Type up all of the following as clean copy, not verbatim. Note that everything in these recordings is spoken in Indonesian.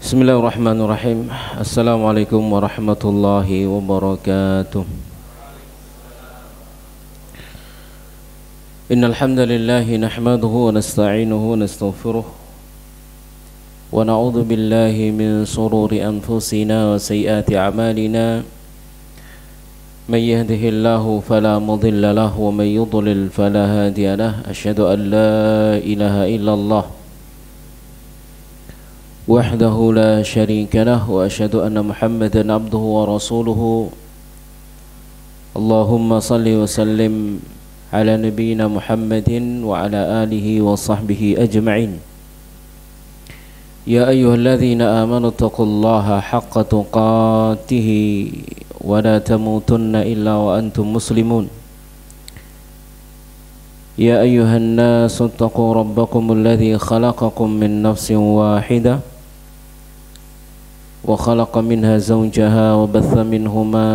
Bismillahirrahmanirrahim. Assalamualaikum warahmatullahi wabarakatuh. Innal hamdalillahi nahmaduhu wa nasta'inuhu wa nastaghfiruh wa na'udzu billahi min shururi anfusina wa sayyiati a'malina. May yahdihillahu fala mudilla lahu wa may yudlil fala hadiya lahu. Asyhadu an la ilaha illallah وحده لا شريك له وأشهد أن محمدا عبده ورسوله اللهم صل وسلم على نبينا محمد وعلى آله وصحبه أجمعين يا أيها الذين آمنوا اتقوا الله حق تقاته ولا تموتن إلا وأنتم مسلمون يا أيها الناس اتقوا ربكم الذي خلقكم من نفس واحدة وخلق منها زوجها وبث منهما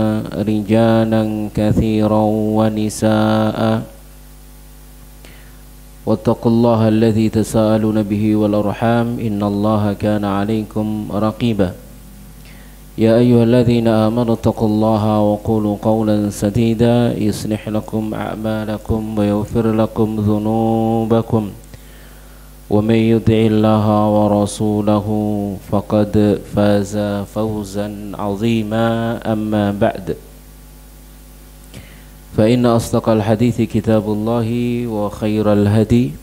رجالا كثيرا ونساء واتقوا الله الذي تساءلون به والأرحام إن الله كان عليكم رقيبا يا أيها الذين آمنوا اتقوا الله وقولوا قولا سديدا يصلح لكم أعمالكم ويغفر لكم ذنوبكم ومن يطع الله ورسوله فقد فاز فوزا عظيما أما بعد فإن أصدق الحديث كتاب الله وخير الهدي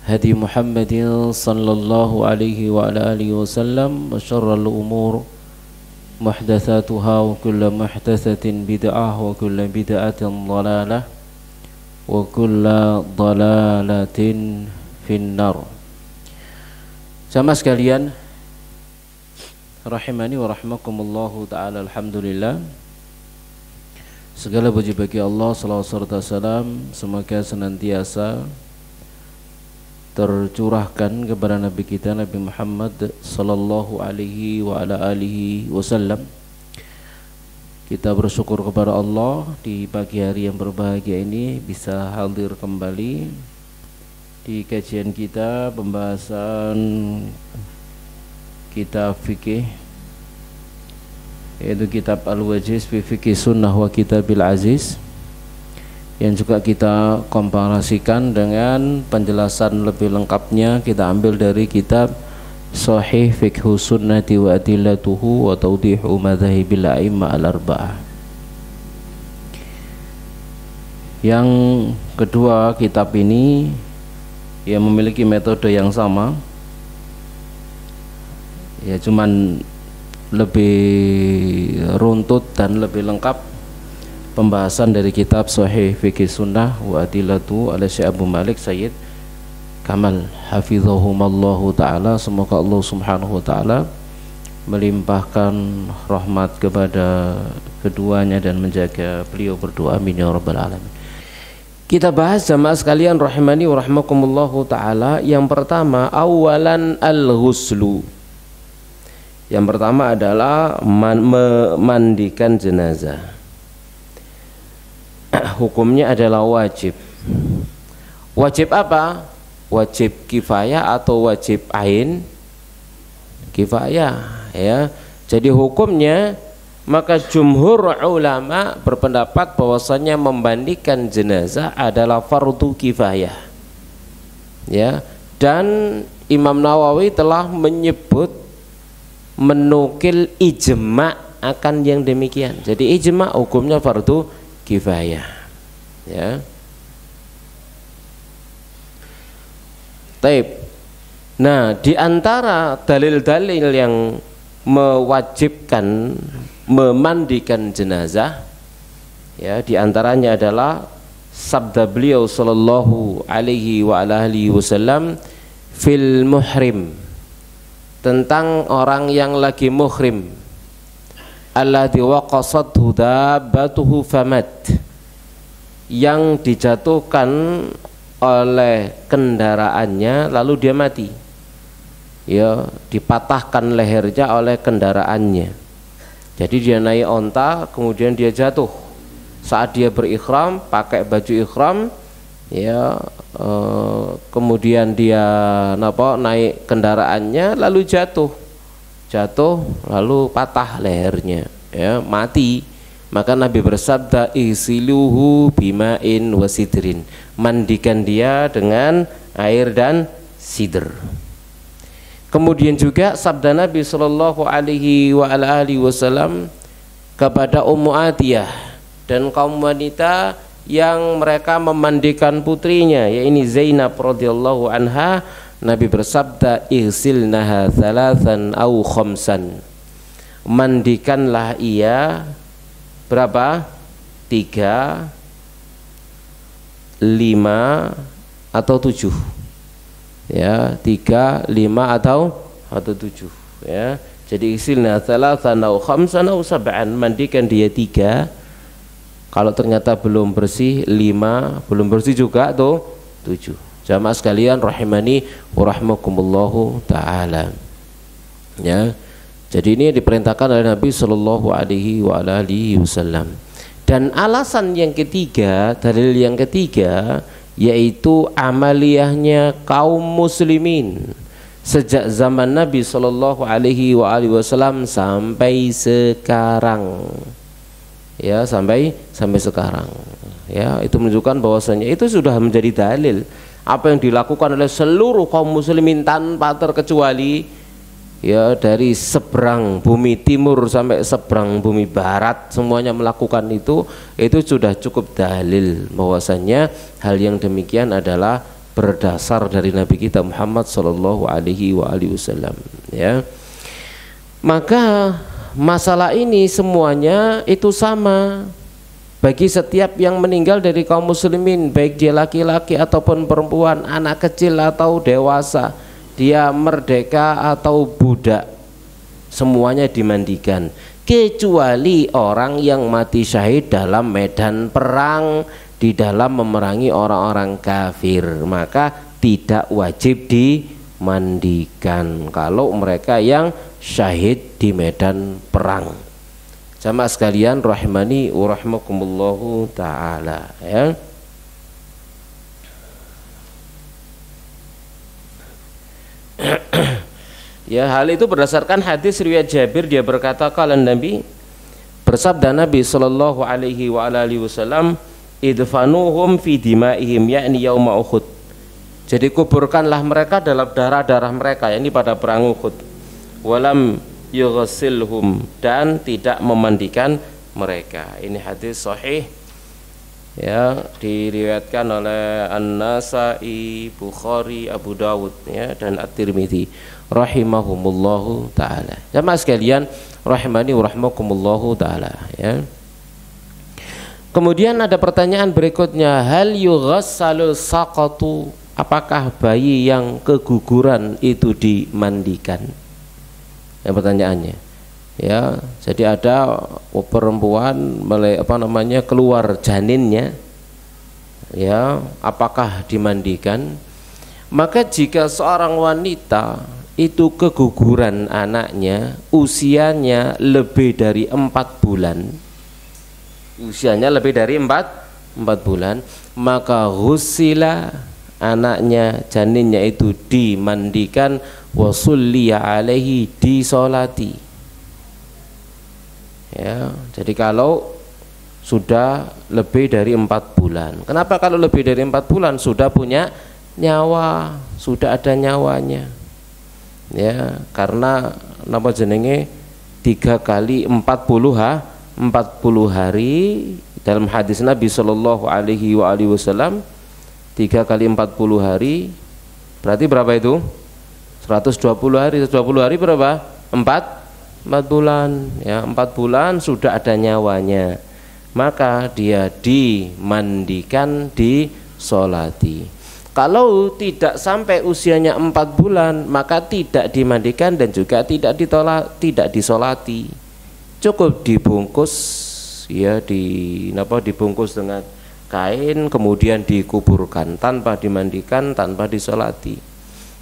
هدي محمد صلى الله عليه وعلى آله وسلم وشر الأمور محدثاتها وكل محدثة بدعة وكل بدعة ضلالة وكل ضلالة finnar. Jamaah sekalian rahimani wa rahimakumullahu ta'ala, alhamdulillah, segala puji bagi Allah, salawat serta salam semoga senantiasa tercurahkan kepada Nabi kita Nabi Muhammad sallallahu alaihi wa ala alihi wasallam. Kita bersyukur kepada Allah di pagi hari yang berbahagia ini bisa hadir kembali di kajian kita pembahasan kitab fikih, yaitu kitab Al-Wajiz fi Fiqih Sunnah wa Kitabil Aziz, yang juga kita komparasikan dengan penjelasan lebih lengkapnya kita ambil dari kitab Sahih Fiqhu Sunnati wa Adillatuhu wa Tawdihu Madhahibil A'imma Al-Arba'ah. Yang kedua, kitab ini yang memiliki metode yang sama, ya cuman lebih runtut dan lebih lengkap pembahasan dari kitab Sahih Fiqih Sunnah wa Adillatu ala Syekh Abu Malik Sayyid Kamal hafizahumallahu ta'ala. Semoga Allah subhanahu wa ta'ala melimpahkan rahmat kepada keduanya dan menjaga beliau berdua, amin ya rabbal alamin. Kita bahas jamaah sekalian rahimani wa rahimakumullahu ta'ala. Yang pertama, awalan al-ghuslu. Yang pertama adalah memandikan jenazah. Hukumnya adalah wajib. Wajib apa? Wajib kifayah atau wajib ain? Kifayah, ya. Jadi hukumnya, maka jumhur ulama berpendapat bahwasanya membandikan jenazah adalah fardu kifayah, ya. Dan Imam Nawawi telah menyebut, menukil ijma' akan yang demikian. Jadi ijma' hukumnya fardu kifayah, ya. Taib. Nah, di antara dalil-dalil yang mewajibkan memandikan jenazah, ya, diantaranya adalah sabda beliau sallallahu alaihi wa alihi wasallam fil muhrim, tentang orang yang lagi muhrim, alladzi waqasathu dabbatuhu famat, yang dijatuhkan oleh kendaraannya lalu dia mati, ya, dipatahkan lehernya oleh kendaraannya. Jadi dia naik onta, kemudian dia jatuh. Saat dia berikhram, pakai baju ikhram, ya, kemudian dia naik kendaraannya lalu jatuh, jatuh lalu patah lehernya, ya, mati. Maka Nabi bersabda, isiluhu bima'in wasidrin, mandikan dia dengan air dan sidr. Kemudian juga sabda Nabi Shallallahu Alaihi Wasallam kepada Ummu Atiyah dan kaum wanita yang mereka memandikan putrinya, yaitu Zainab radhiyallahu anha, Nabi bersabda, ihsilnaha thalathan au khamsan, mandikanlah ia berapa? 3, 5 atau 7, ya, 3, 5 atau 7, ya. Jadi isilna thalathan au khamsan au sab'an, mandikan dia 3, kalau ternyata belum bersih 5, belum bersih juga tuh 7. Jamaah sekalian rahimani wa rahmakumullahu taala, ya. Jadi ini diperintahkan oleh Nabi Shallallahu Alaihi Wasallam. Dan alasan yang ketiga, dalil yang ketiga, yaitu amaliyahnya kaum muslimin sejak zaman Nabi Shallallahu Alaihi Wasallam sampai sekarang, ya, sampai sekarang, ya. Itu menunjukkan bahwasanya itu sudah menjadi dalil apa yang dilakukan oleh seluruh kaum muslimin tanpa terkecuali, ya, dari seberang bumi timur sampai seberang bumi barat, semuanya melakukan itu sudah cukup dalil bahwasanya hal yang demikian adalah berdasar dari Nabi kita Muhammad Sallallahu Alaihi Wasallam, ya. Maka masalah ini semuanya itu sama bagi setiap yang meninggal dari kaum muslimin, baik dia laki-laki ataupun perempuan, anak kecil atau dewasa, dia merdeka atau budak, semuanya dimandikan, kecuali orang yang mati syahid dalam medan perang, di dalam memerangi orang-orang kafir, maka tidak wajib dimandikan kalau mereka yang syahid di medan perang. Jamaah sekalian rahimani wa rahmakumullahu taala, ya. Ya, hal itu berdasarkan hadis riwayat Jabir, dia berkata, qala Nabi, bersabda Nabi sallallahu alaihi wasallam, idfanuhum fi dimaihim, yakni yauma Uhud. Jadi kuburkanlah mereka dalam darah-darah mereka, yakni pada perang Uhud. Walam yughsilhum, dan tidak memandikan mereka. Ini hadis sahih, ya, diriwayatkan oleh An-Nasa'i, Bukhari, Abu Dawud, ya, dan At-Tirmidzi rahimahumullahu taala. Jamaah sekalian rahimani wa rahmakumullahu taala, ya. Kemudian ada pertanyaan berikutnya, hal yughassalu saqatu, apakah bayi yang keguguran itu dimandikan? Ya, pertanyaannya, ya. Jadi ada perempuan keluar janinnya, ya, apakah dimandikan? Maka jika seorang wanita itu keguguran anaknya usianya lebih dari 4 bulan, usianya lebih dari 4 bulan, maka ghusila, anaknya, janinnya itu dimandikan, wasulliya alaihi, disolati, ya. Jadi kalau sudah lebih dari 4 bulan, kenapa kalau lebih dari 4 bulan? Sudah punya nyawa, sudah ada nyawanya, ya, karena nama jenenge 3 kali 40 hari dalam hadis Nabi Shallallahu Alaihi Wasallam. 3 kali 40 hari berarti berapa itu? 120 hari. 120 hari berapa? 4 bulan, ya. 4 bulan sudah ada nyawanya, maka dia dimandikan, disolati. Kalau tidak sampai usianya 4 bulan, maka tidak dimandikan dan juga tidak disolati. Cukup dibungkus, ya, dibungkus dengan kain, kemudian dikuburkan tanpa dimandikan, tanpa disolati.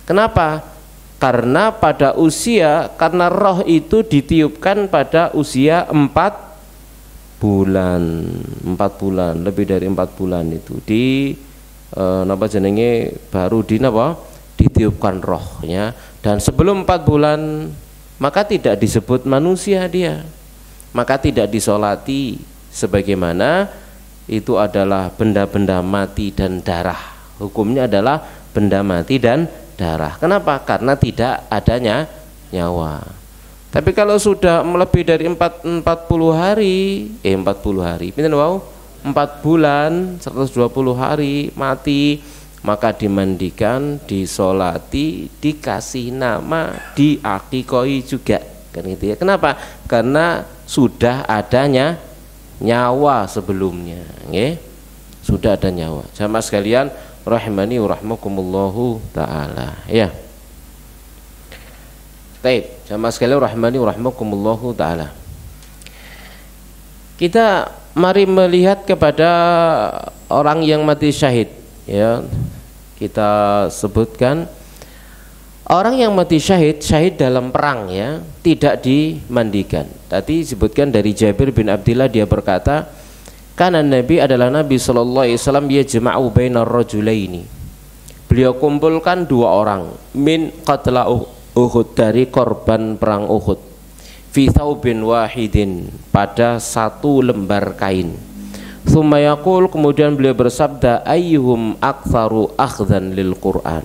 Kenapa? Karena pada usia, karena roh itu ditiupkan pada usia 4 bulan, 4 bulan, lebih dari 4 bulan itu baru ditiupkan rohnya. Dan sebelum 4 bulan maka tidak disebut manusia dia, maka tidak disolati, sebagaimana itu adalah benda-benda mati dan darah. Hukumnya adalah benda mati dan darah. Kenapa? Karena tidak adanya nyawa. Tapi kalau sudah lebih dari 40 hari, 40 hari, pinten wau? 4 bulan, 120 hari mati, maka dimandikan, disolati, dikasih nama, diakikoi juga, kan gitu ya. Kenapa? Karena sudah adanya nyawa sebelumnya, nggih. Sudah ada nyawa. Jamaah sekalian rahimani wa rahmakumullahu taala, ya. Baik, jamaah sekalian rahimani wa rahmakumullahu taala. Kita mari melihat kepada orang yang mati syahid, ya. Kita sebutkan orang yang mati syahid, syahid dalam perang, ya, tidak dimandikan. Tadi disebutkan dari Jabir bin Abdillah, dia berkata, karena Nabi adalah Nabi sallallahu alaihi wasallam yajma'u bainar rajulaini. Beliau kumpulkan dua orang min qatla Uhud, dari korban perang Uhud, fi thawbin wahidin, pada satu lembar kain. Tsumma yaqul, kemudian beliau bersabda, ayyuhum aktsaru akhdhan lil Qur'an.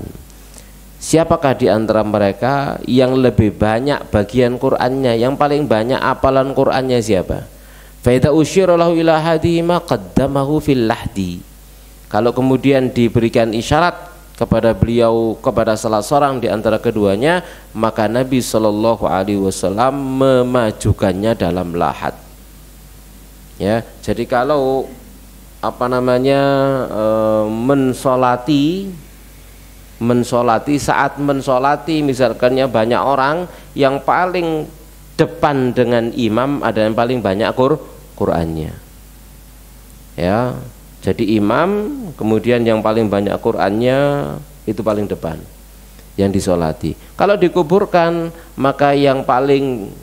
Siapakah di antara mereka yang lebih banyak bagian Qur'annya, yang paling banyak apalan Qur'annya siapa? Fa idza usyira lahu ila hadihima qaddamahu fil lahdi. Kalau kemudian diberikan isyarat kepada beliau, kepada salah seorang di antara keduanya, maka Nabi sallallahu alaihi wasallam memajukannya dalam lahad. Ya, jadi kalau mensolati saat mensolati, misalkannya banyak orang, yang paling depan dengan imam ada yang paling banyak Qur'annya, ya. Jadi imam, kemudian yang paling banyak Qur'annya itu paling depan yang disolati. Kalau dikuburkan, maka yang paling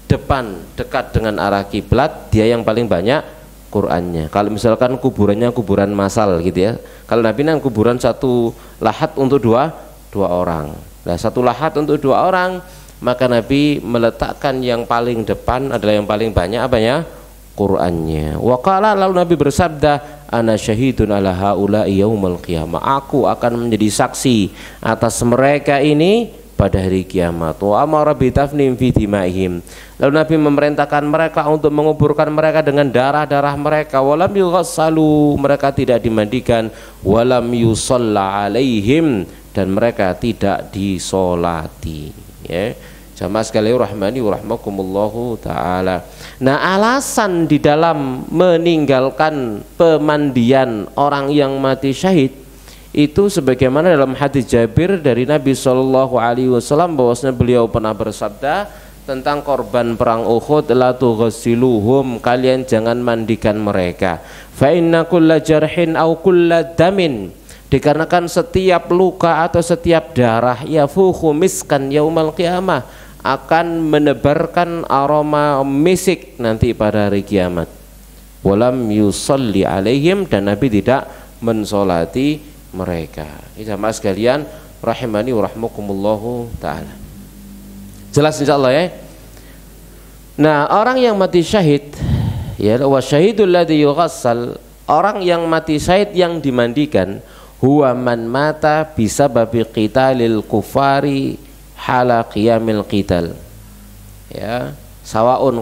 depan dekat dengan arah kiblat, dia yang paling banyak Qur'annya. Kalau misalkan kuburannya kuburan massal gitu ya, kalau Nabi kan kuburan satu lahat untuk dua orang. Nah, satu lahat untuk dua orang, maka Nabi meletakkan yang paling depan adalah yang paling banyak apanya? Qur'annya. Wa qala, lalu Nabi bersabda, ana syahidun ala haula'i yaumil qiyamah. Aku akan menjadi saksi atas mereka ini pada hari kiamat. Wa amara bi tafnim fi dimaihim. Lalu Nabi memerintahkan mereka untuk menguburkan mereka dengan darah-darah mereka. Walam yughassalu, mereka tidak dimandikan. Walam yusalla alaihim, dan mereka tidak disolati, ya. Jamaah sekalian rahmani wa rahmakumullahu taala. Nah, alasan di dalam meninggalkan pemandian orang yang mati syahid itu sebagaimana dalam hadis Jabir dari Nabi sallallahu alaihi wasallam, bahwasanya beliau pernah bersabda tentang korban perang Uhud, la tughassiluhum, kalian jangan mandikan mereka. Fa inna kulla jarhin aw kulla damin, dikarenakan setiap luka atau setiap darah, yafuhu miskan yaumal qiyamah, akan menebarkan aroma misik nanti pada hari kiamat. Walam yusalli alaihim, dan Nabi tidak mensolati mereka. Jamaah sekalian rahimani wa rahmakumullahu taala. Jelas insyaallah, ya. Nah, orang yang mati syahid, ya, wa syahidul ladzi yughassal, orang yang mati syahid yang dimandikan, huwa man mata bisababi qitalil kufari hala qiyamil qital, ya, sawaun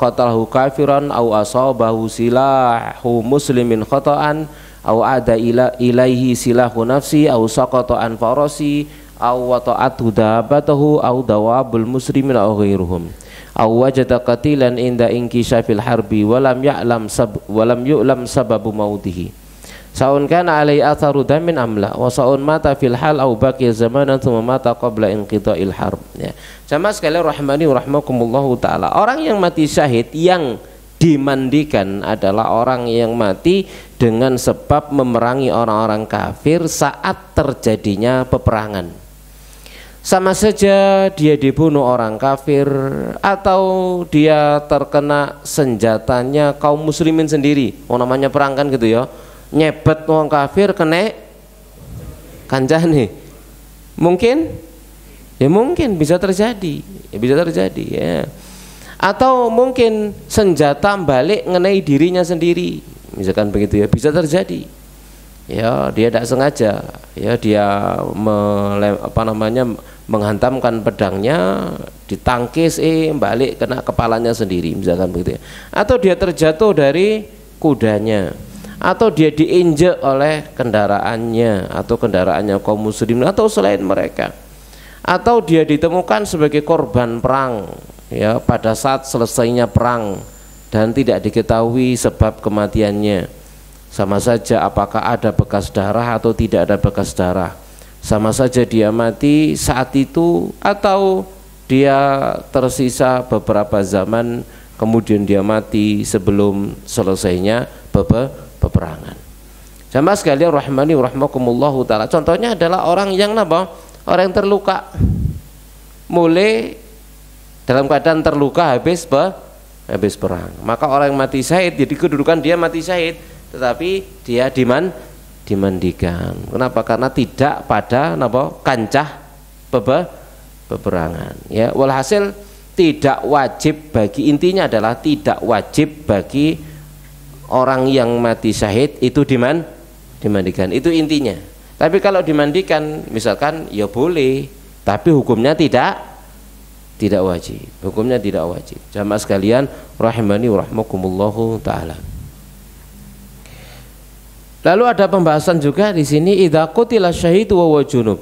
qatalahu kafiran au asabahu silahu muslimin khata'an au ada ilaihi silahu nafsi au saqata an farasi au wata'atu dabatahu au dawabul muslimin au ghairuhum au wajada qatilan inda inkishafil harbi walam yu'lam sababu mautihi saun kana alai atharu damin amla wa saun mata fil hal au baqiya zamanan thumma mata qabla inqita'il harb, ya. Jamaah sekalian rahmani wa rahmakumullahu taala, orang yang mati syahid yang dimandikan adalah orang yang mati dengan sebab memerangi orang-orang kafir saat terjadinya peperangan. Sama saja dia dibunuh orang kafir atau dia terkena senjatanya kaum muslimin sendiri. Namanya perang kan gitu, ya. Nyebet orang kafir kena kancane, mungkin Ya mungkin bisa terjadi, ya bisa terjadi ya. Atau mungkin senjata balik mengenai dirinya sendiri, misalkan begitu ya, bisa terjadi. Ya dia tidak sengaja, ya dia menghantamkan pedangnya, ditangkis balik kena kepalanya sendiri, misalkan begitu ya. Atau dia terjatuh dari kudanya, atau dia diinjek oleh kendaraannya atau kendaraannya kaum muslimin atau selain mereka, atau dia ditemukan sebagai korban perang ya pada saat selesainya perang dan tidak diketahui sebab kematiannya. Sama saja apakah ada bekas darah atau tidak ada bekas darah, sama saja dia mati saat itu atau dia tersisa beberapa zaman kemudian dia mati sebelum selesainya peperangan. Jamaah sekalian rahmani rahmakumullahu taala, contohnya adalah orang yang orang yang terluka, mulai dalam keadaan terluka habis perang, maka orang yang mati syahid, jadi kedudukan dia mati syahid, tetapi dia dimandikan. Kenapa? Karena tidak pada kancah peperangan. Ya, walhasil tidak wajib bagi, intinya adalah tidak wajib bagi orang yang mati syahid itu dimandikan. Itu intinya. Tapi kalau dimandikan, misalkan ya boleh, tapi hukumnya tidak wajib. Hukumnya tidak wajib. Jamaah sekalian rahimani rahmakumullahu taala. Lalu ada pembahasan juga di sini, idza qutila syahid wa huwa junub.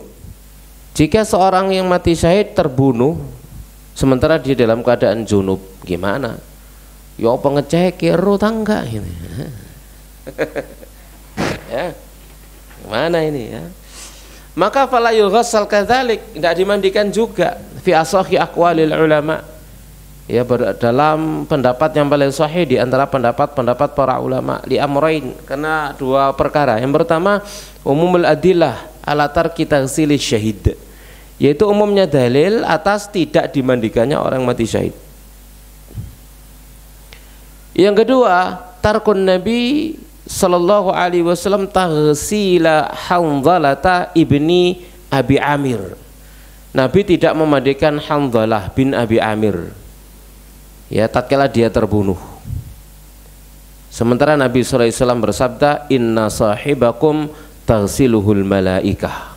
Jika seorang yang mati syahid terbunuh sementara dia dalam keadaan junub, gimana? Ya pengecek kero tangga ini. Ya. Gimana ini ya? Maka fala yughassal kadzalik, tidak dimandikan juga fi asahi aqwalil ulama. Ya, dalam pendapat yang paling sahih di antara pendapat para ulama, li amrain, karena dua perkara. Yang pertama, umumul adillah ala tarki taghsili syahid, yaitu umumnya dalil atas tidak dimandikannya orang mati syahid. Yang kedua, tarkun Nabi sallallahu alaihi wasallam taghsila Hanzalata ibni Abi Amir. Nabi tidak memandikan Hanzalah bin Abi Amir ya tatkala dia terbunuh. Sementara Nabi sallallahu alaihi wasallam bersabda, inna sahibakum taghsiluhul malaikah,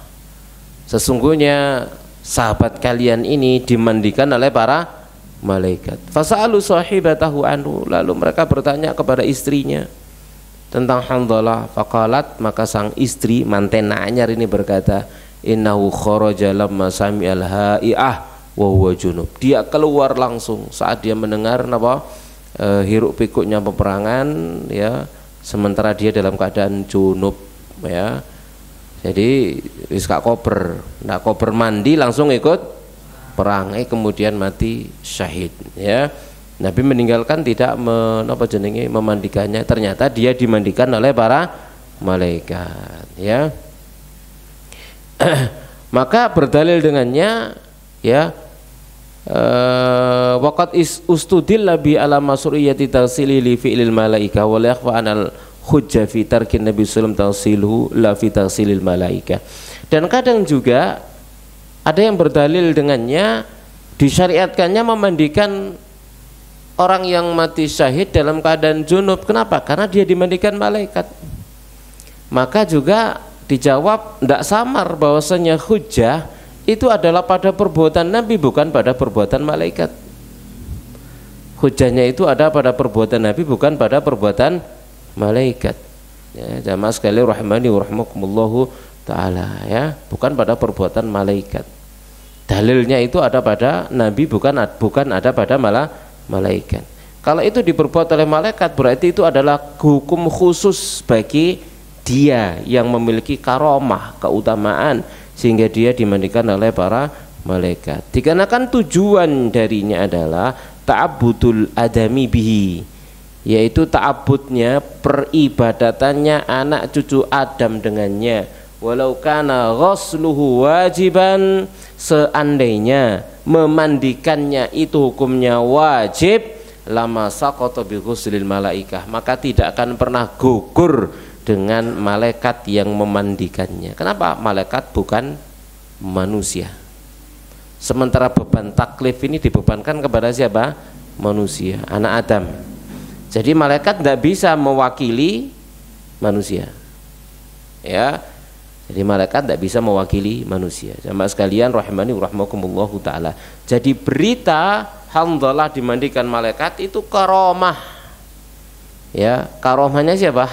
sesungguhnya sahabat kalian ini dimandikan oleh para malaikat. Fasa'alu sahibatahu anhu, lalu mereka bertanya kepada istrinya tentang Hanzalah. Faqalat, maka sang istri manten anyar ini berkata, innahu kharaja lamma sami'al ha'i'ah wa huwa junub. Dia keluar langsung saat dia mendengar hiruk pikuknya peperangan ya, sementara dia dalam keadaan junub ya. Jadi wis gak kober, ndak kober mandi langsung ikut perang, kemudian mati syahid ya. Nabi meninggalkan tidak memandikannya, ternyata dia dimandikan oleh para malaikat ya. Maka berdalil dengannya ya, waqad ustudilla bi ala masruiyati taghsili li fi'lil malaika wa la yakhfa anal hujja fi tarkin Nabi sallallahu alaihi wasallam taghsiluhu la fi taghsilil malaika. Dan kadang juga ada yang berdalil dengannya disyariatkannya memandikan orang yang mati syahid dalam keadaan junub. Kenapa? Karena dia dimandikan malaikat. Maka juga dijawab tidak samar bahwasanya hujjah itu adalah pada perbuatan Nabi, bukan pada perbuatan malaikat. Hujahnya itu ada pada perbuatan Nabi, bukan pada perbuatan malaikat. Ya, jamaah sekalian rahimani wa rahmakumullahu taala ya, bukan pada perbuatan malaikat. Dalilnya itu ada pada Nabi, bukan ada pada malaikat. Kalau itu diperbuat oleh malaikat, berarti itu adalah hukum khusus bagi dia yang memiliki karomah, keutamaan, sehingga dia dimandikan oleh para malaikat. Dikarenakan tujuan darinya adalah ta'abbudul adami bihi, yaitu ta'abbudnya, peribadatannya anak cucu Adam dengannya. Walau kana ghusluhu wajiban, seandainya memandikannya itu hukumnya wajib, lama saqata bi ghuslil malaikah, maka tidak akan pernah gugur dengan malaikat yang memandikannya. Kenapa? Malaikat bukan manusia. Sementara beban taklif ini dibebankan kepada siapa? Manusia, anak Adam. Jadi malaikat tidak bisa mewakili manusia. Ya. Jadi malaikat tidak bisa mewakili manusia. Jamaah sekalian rahimani wa rahmakumullahu taala. Jadi berita Hanzalah dimandikan malaikat itu karomah. Ya, karomahnya siapa?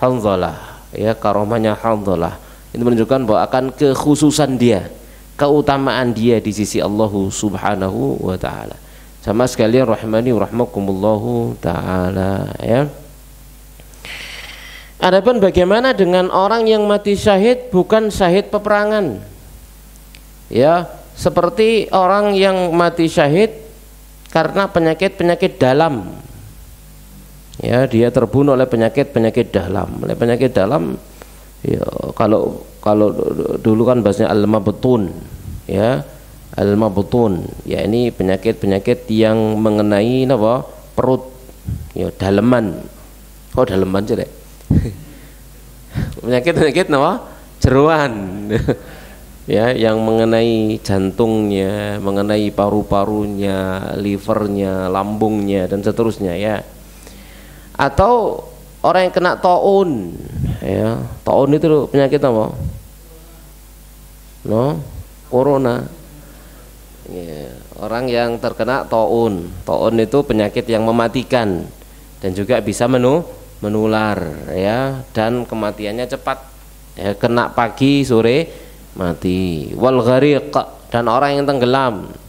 Hanzalah. Ya, karomahnya Hanzalah. Itu menunjukkan bahwa akan kekhususan dia, keutamaan dia di sisi Allah Subhanahu wa taala. Sama sekalian rahimani wa rahmakumullahu taala, ya. Adapun bagaimana dengan orang yang mati syahid bukan syahid peperangan? Ya, seperti orang yang mati syahid karena penyakit-penyakit dalam. Ya, dia terbunuh oleh penyakit-penyakit dalam. Oleh penyakit dalam, ya, kalau dulu kan bahasanya al-mabtun, ya, al-mabtun, ya ini penyakit-penyakit yang mengenai apa? Perut, ya, daleman. Oh, daleman jelek. Penyakit-penyakit apa? Jeroan. Ya, yang mengenai jantungnya, mengenai paru-parunya, livernya, lambungnya dan seterusnya, ya. Atau orang yang kena taun, ya, taun itu penyakit apa? No, corona. Ya, orang yang terkena taun itu penyakit yang mematikan dan juga bisa menular, ya, dan kematiannya cepat. Ya, kena pagi sore mati. Wal ghariq, dan orang yang tenggelam.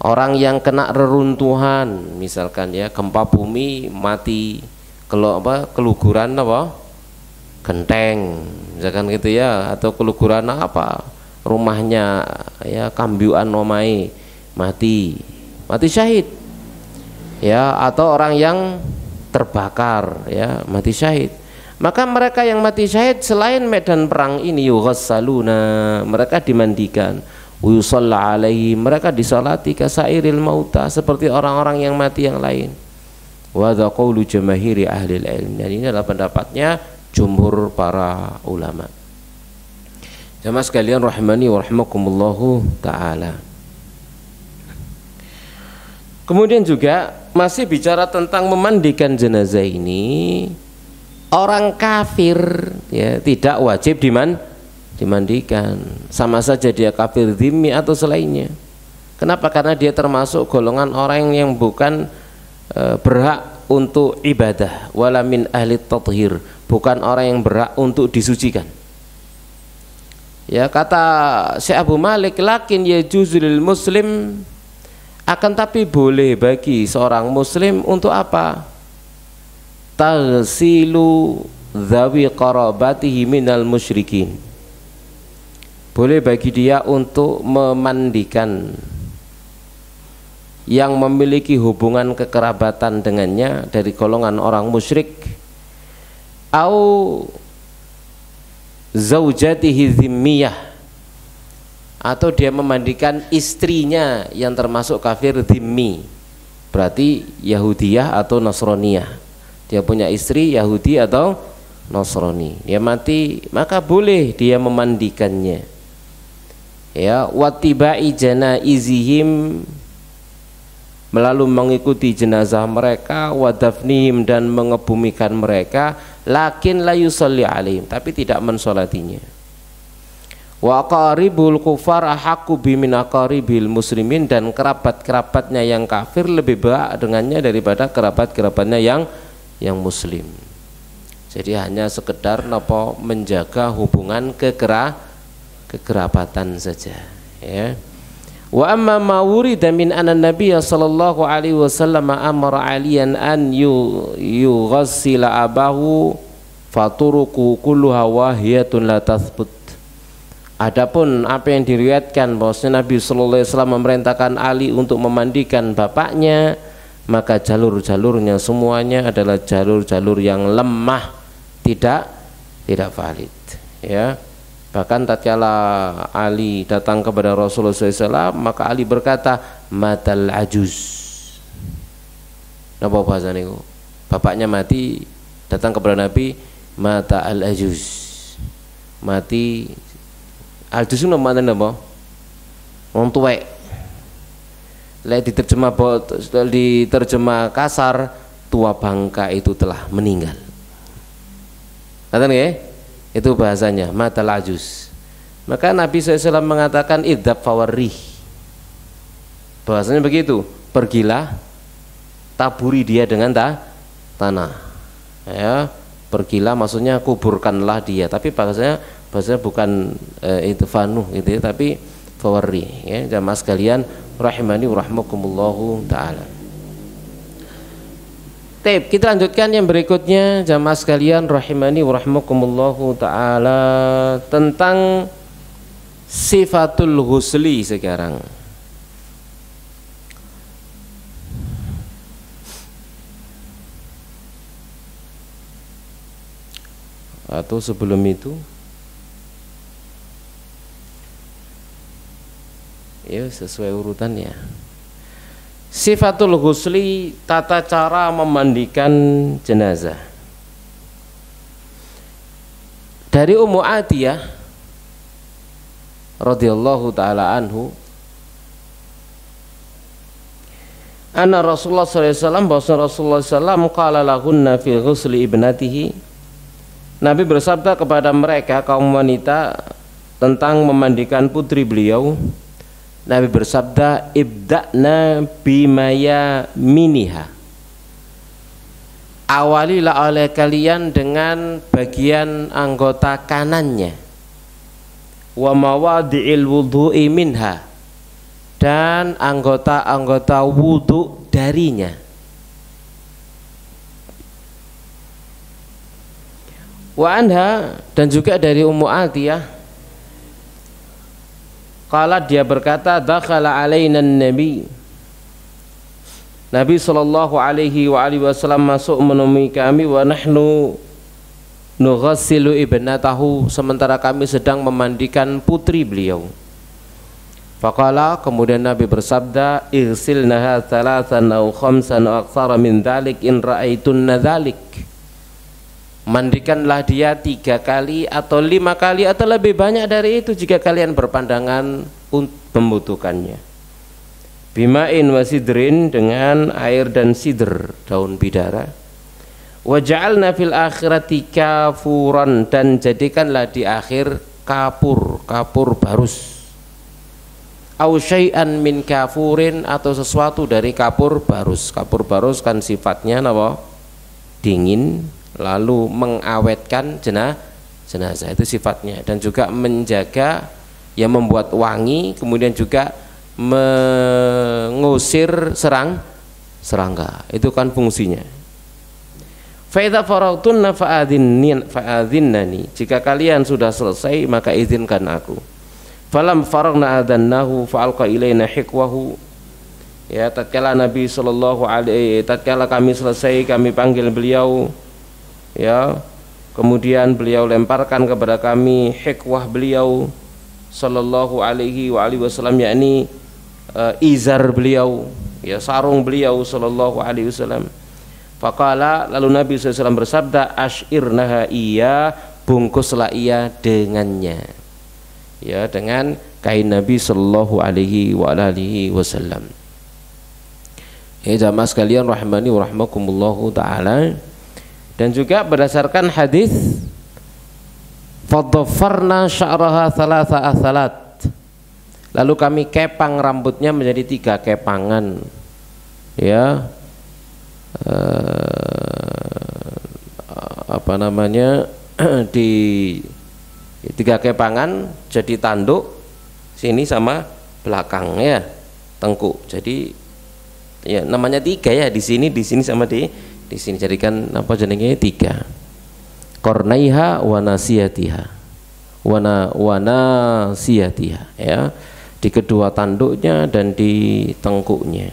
Orang yang kena reruntuhan, misalkan ya gempa bumi mati, kalau apa keluguran apa genteng, misalkan gitu ya, atau keluguran apa rumahnya ya kambiuan omai mati syahid, ya, atau orang yang terbakar ya mati syahid. Maka mereka yang mati syahid selain medan perang ini yughassaluna, mereka dimandikan, yusalla alaihi, mereka disalati kasairil mauta, seperti orang-orang yang mati yang lain. Wa dza qaulu jamaahiri ahli ilm, dan ini adalah pendapatnya jumhur para ulama. Jamaah sekalian rahimani wa rahimakumullahu taala. Kemudian juga masih bicara tentang memandikan jenazah ini, orang kafir ya tidak wajib dimandikan, sama saja dia kafir dzimmi atau selainnya. Kenapa? Karena dia termasuk golongan orang yang bukan berhak untuk ibadah, wala min ahli tathhir, bukan orang yang berhak untuk disucikan. Ya, kata Syekh Abu Malik, lakin yajuzul muslim, akan tapi boleh bagi seorang muslim untuk apa? Taghsilu dzawi qarabatihi minal musyrikin, boleh bagi dia untuk memandikan yang memiliki hubungan kekerabatan dengannya dari golongan orang musyrik, au zaujatihi zimmiyah, atau dia memandikan istrinya yang termasuk kafir zimmi, berarti Yahudiyah atau Nasraniyah. Dia punya istri Yahudi atau Nasrani, dia mati, maka boleh dia memandikannya. Ya, wattiba'i janaizihim, melalui mengikuti jenazah mereka, wadafnihim, dan mengebumikan mereka, lakin la yusalli alaihim, tapi tidak mensolatinya. Wa aqaribul kufar ahaqqu bimin aqaribil muslimin, dan kerabat-kerabatnya yang kafir lebih baik dengannya daripada kerabat-kerabatnya yang muslim. Jadi hanya sekedar napa menjaga hubungan kekerabatan saja, ya. Wa amma ma wurida min anna nabiyya sallallahu alaihi wasallam amara aliyan an yughassila abahu faturuku kulluha wahiyatun la tathbut. Adapun apa yang diriwayatkan bahwasanya Nabi sallallahu alaihi wasallam memerintahkan Ali untuk memandikan bapaknya, maka jalur-jalurnya semuanya adalah jalur-jalur yang lemah, tidak valid, ya. Bahkan tatkala Ali datang kepada Rasulullah SAW, maka Ali berkata, matal ajuz. Napa bahasane niku? Bapaknya mati, datang kepada Nabi, mata al ajuz. Mati al ajuz napa? wong tuwek. Lek diterjemah kasar, tua bangka itu telah meninggal. Ngerti nggih? Itu bahasanya matal ajuz. Maka Nabi SAW mengatakan idzab fawarrih. Bahasanya begitu, pergilah taburi dia dengan tanah. Ya, pergilah maksudnya kuburkanlah dia. Tapi bahasanya bukan itu fanu gitu ya, tapi fawarrih ya. Jamaah sekalian rahimani wa rahmakumullahu taala. Baik, kita lanjutkan yang berikutnya jamaah sekalian rahimani wa rahmakumullahu taala, tentang sifatul ghusli sekarang. Atau sebelum itu ya sesuai urutannya. Sifatul ghusli, tata cara memandikan jenazah. Dari Ummu Atiyah radhiyallahu taala anhu, anna Rasulullah sallallahu alaihi wasallam, bahwa Rasulullah sallallahu qala lahunna fi ghusli ibnatihi. Nabi bersabda kepada mereka kaum wanita tentang memandikan putri beliau. Nabi bersabda, ibda'na bimaya miniha. Awalilah oleh kalian dengan bagian anggota kanannya. Wa mawadi'il wudhu'i minha, dan anggota-anggota wudhu darinya. Wa anha, dan juga dari Ummu Atiyah, qala dia berkata, dakhala alaina nabi, Nabi sallallahu alaihi wasallam masuk menemui kami, wa nahnu nughassilu ibnatahu, sementara kami sedang memandikan putri beliau. Faqala, kemudian Nabi bersabda, igsilnaha thalathan aw khamsan aw aktsara min dzalik in ra'aitunna dzalik. Mandikanlah dia 3 kali atau 5 kali atau lebih banyak dari itu jika kalian berpandangan membutuhkannya. Bima'in wa sidrin, dengan air dan sidr, daun bidara. Wa ja'alna fil akhirati kafuran, dan jadikanlah di akhir kapur barus. Au syai'an min kafurin, atau sesuatu dari kapur barus. Kapur barus kan sifatnya apa? Dingin, lalu mengawetkan jenazah, itu sifatnya, dan juga menjaga, yang membuat wangi, kemudian juga mengusir serangga, itu kan fungsinya. Fa idza faragtunna fa'adhinnani, jika kalian sudah selesai maka izinkan aku. Falam faragna adannahu fa'alqa ilaina hikwahu. Ya, tatkala Nabi sallallahu alaihi, tatkala kami selesai, kami panggil beliau, ya, kemudian beliau lemparkan kepada kami hikwah beliau sallallahu alaihi wasallam, yakni izar beliau, ya, sarung beliau sallallahu alaihi wasallam. Faqala, lalu Nabi SAW bersabda, ashirnaha iya, bungkuslah ia dengannya, ya, dengan kain Nabi sallallahu alaihi wasallam. Ya jamaah sekalian rahimani wa rahmakumullahu taala. Dan juga berdasarkan hadis, fadhafarna sya'raha thalatha athalat, lalu kami kepang rambutnya menjadi 3 kepangan, ya, apa namanya, di 3 kepangan jadi tanduk sini sama belakang, ya, tengkuk. Jadi ya namanya 3 ya, di sini sama di sini, jadikan apa jenenge 3. Qarnaiha wa nasiyatiha, wa nasiyatiha, ya, di kedua tanduknya dan di tengkuknya.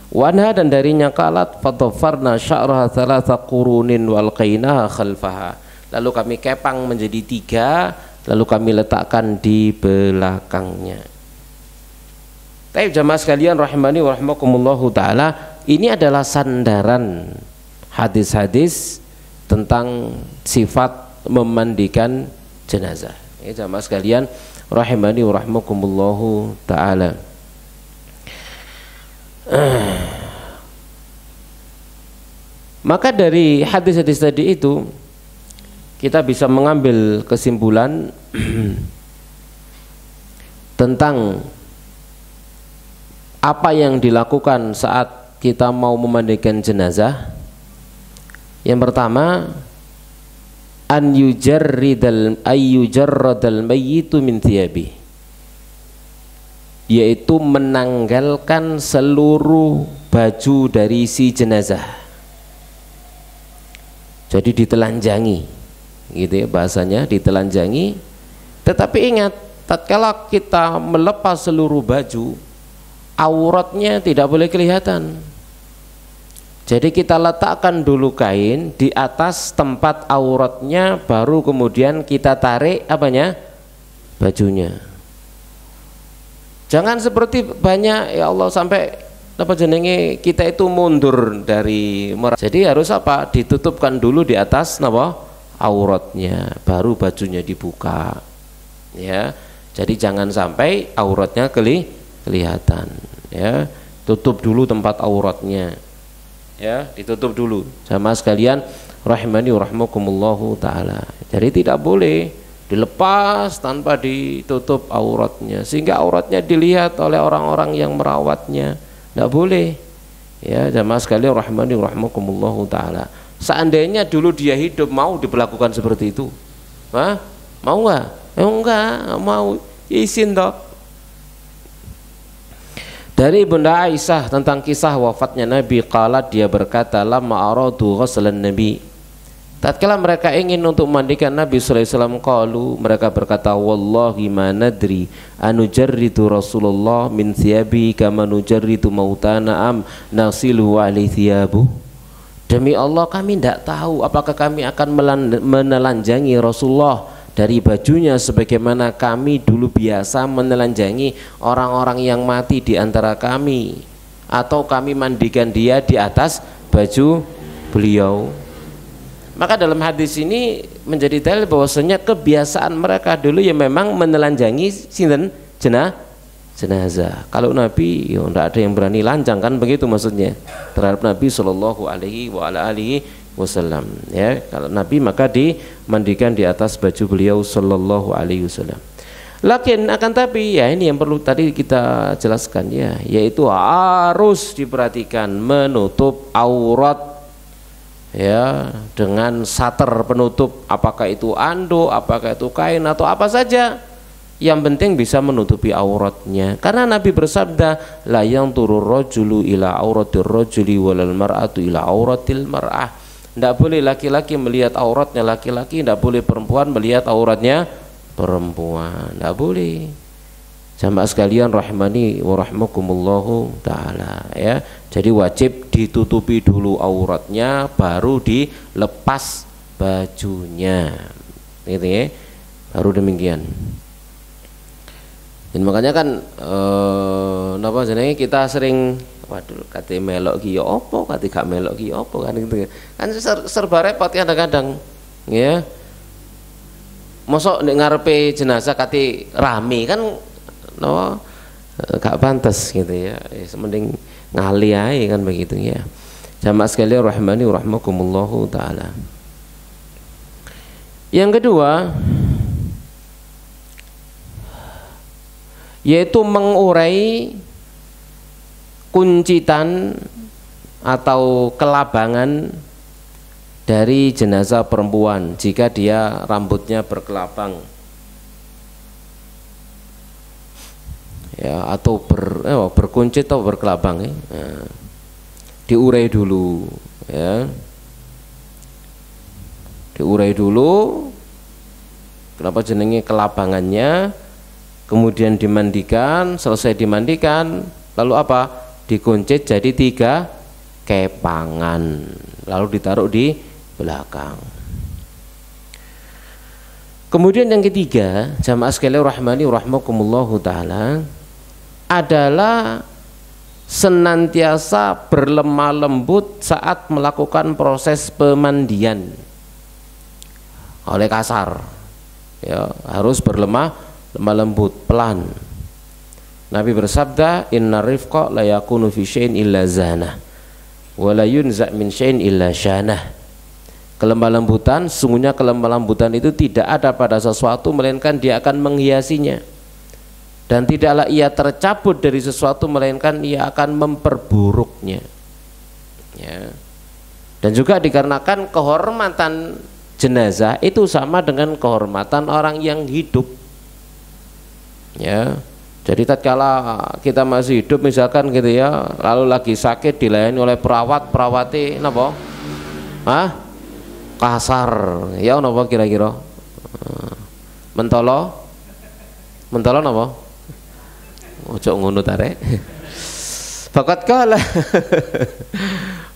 Wanha, dan darinya kalat, fadhafarna sya'raha thalatha qurunin wal qainaha khalfaha, lalu kami kepang menjadi 3, lalu kami letakkan di belakangnya. Baik jamaah sekalian rahimani wa rahmakumullahu taala, ini adalah sandaran hadis-hadis tentang sifat memandikan jenazah. Ya jamaah sekalian rahimani wa rahmakumullahu taala. Maka dari hadis-hadis tadi itu kita bisa mengambil kesimpulan tentang apa yang dilakukan saat kita mau memandikan jenazah. Yang pertama, an yujarradal mayyitu min thiyabi, yaitu menanggalkan seluruh baju dari si jenazah. Jadi ditelanjangi, gitu ya bahasanya, ditelanjangi. Tetapi ingat, tatkala kita melepas seluruh baju, auratnya tidak boleh kelihatan. Jadi kita letakkan dulu kain di atas tempat auratnya, baru kemudian kita tarik apanya? Bajunya. Jangan seperti banyak, ya Allah, sampai apa jenenge kita itu mundur dari jadi harus apa? Ditutupkan dulu di atas apa? Auratnya, baru bajunya dibuka. Ya. Jadi jangan sampai auratnya kelihatan, ya. Tutup dulu tempat auratnya. Ya, ditutup dulu. Sama sekalian rahimani wa rahmakumullahu taala. Jadi tidak boleh dilepas tanpa ditutup auratnya, sehingga auratnya dilihat oleh orang-orang yang merawatnya. Tidak boleh. Ya, jamaah sekalian rahimani wa rahmakumullahu taala. Seandainya dulu dia hidup, mau diperlakukan seperti itu? Hah? Mau enggak? Enggak mau. Izin toh. Dari Bunda Aisyah tentang kisah wafatnya Nabi, qalat, dia berkata, lamma aradu ghuslan Nabi, tatkala mereka ingin untuk memandikan Nabi sallallahu alaihi wasallam, qalu, mereka berkata, wallahi ma nadri anujarridu Rasulullah min thiyabi kama nujarridu mautana am nasiluhu alaihi thiyabu. Demi Allah, kami tidak tahu apakah kami akan menelanjangi Rasulullah dari bajunya sebagaimana kami dulu biasa menelanjangi orang-orang yang mati di antara kami, atau kami mandikan dia di atas baju beliau. Maka dalam hadis ini menjadi dalil bahwasanya kebiasaan mereka dulu ya memang menelanjangi sinten jenazah. Kalau Nabi ya tidak ada yang berani lancang, kan begitu maksudnya terhadap Nabi Shallallahu Alaihi Wasallam. Ya, kalau Nabi maka dimandikan di atas baju beliau Shallallahu Alaihi Wasallam. Lakin akan tapi ya ini yang perlu tadi kita jelaskan ya, yaitu harus diperhatikan menutup aurat ya dengan sater penutup, apakah itu anduk, apakah itu kain atau apa saja, yang penting bisa menutupi auratnya. Karena Nabi bersabda, la yanzuru rajulu ila auratir rajuli walal mar'atu ila auratil mar'ah. Tidak boleh laki-laki melihat auratnya laki-laki, tidak boleh perempuan melihat auratnya perempuan, tidak boleh. Jamaah sekalian rahimani wa rahmakumullahu taala, ya. Jadi wajib ditutupi dulu auratnya, baru dilepas bajunya, gitu ya. Baru demikian. Dan makanya kan napa jenenge kita sering, waduh, kate melok ki ya apa, kate gak melok ki ya apa, kan gitu. Kan serba repot kadang-kadang, ya. Mosok nek ngarepe jenazah kate rame kan no gak pantas gitu ya. Mending ngali ae kan begitu ya. Jamaah sekalian rahimani wa rahmakumullahu taala. Yang kedua, yaitu mengurai kuncitan atau kelabangan dari jenazah perempuan jika dia rambutnya berkelabang ya, atau berkuncit atau berkelabang ya. Nah, diurai dulu ya, diurai dulu kenapa jenenge kelabangannya, kemudian dimandikan. Selesai dimandikan lalu apa, dikuncit jadi 3 kepangan, lalu ditaruh di belakang. Kemudian yang ketiga, jamaah sekalian rahmani rahmakumullahu taala, adalah senantiasa berlemah lembut saat melakukan proses pemandian. Oleh kasar ya, harus berlemah lemah lembut, pelan. Nabi bersabda, inna rifqa la yakunu fi syai'in illa zanah wa la yunza' min syai'in illa syanah. Kelemah lembutan, sungguhnya kelemah lembutan itu tidak ada pada sesuatu melainkan dia akan menghiasinya, dan tidaklah ia tercabut dari sesuatu melainkan ia akan memperburuknya, ya. Dan juga dikarenakan kehormatan jenazah itu sama dengan kehormatan orang yang hidup, ya. Jadi tatkala kita masih hidup misalkan gitu ya, lalu lagi sakit dilayani oleh perawati napa? Kasar, ya napa kira-kira? Mentolo napa? Ojo ngono tarek. Fakat kala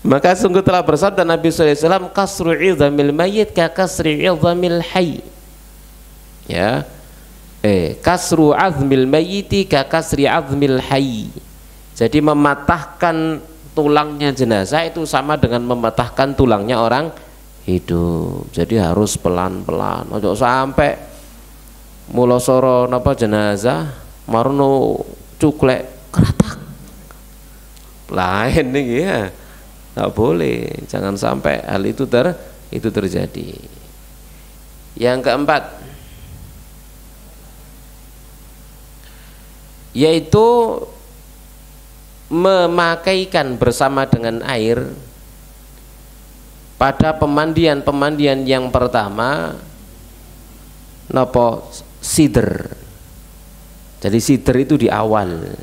maka sungguh telah bersabda Nabi sallallahu alaihi wasallam, kasru idhamil mayyit ka kasri idhamil hayy. Ya. Kasru azmil mayyiti ka kasri azmil hayy. Jadi mematahkan tulangnya jenazah itu sama dengan mematahkan tulangnya orang hidup. Jadi harus pelan-pelan, ojo sampai mulosoro napa jenazah marno cuklek keratak. Lain nih ya. Nggak boleh, jangan sampai hal itu terjadi. Yang keempat, yaitu memakaikan bersama dengan air pada pemandian yang pertama nopo sidr. Jadi sidr itu di awal,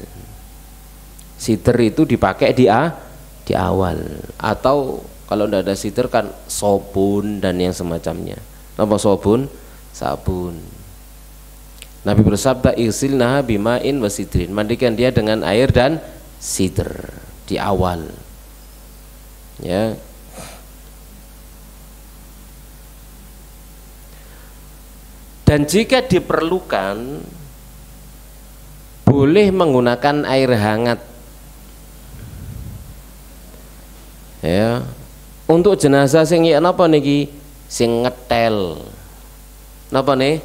sidr itu dipakai di awal, atau kalau tidak ada sidr kan sobun dan yang semacamnya. Nopo sobun? Sabun. Nabi bersabda, igsilnaha bima'in wa sidrin, mandikan dia dengan air dan sidr di awal, ya. Dan jika diperlukan boleh menggunakan air hangat, ya. Untuk jenazah sing ya napa niki, sing ngetel napa nih,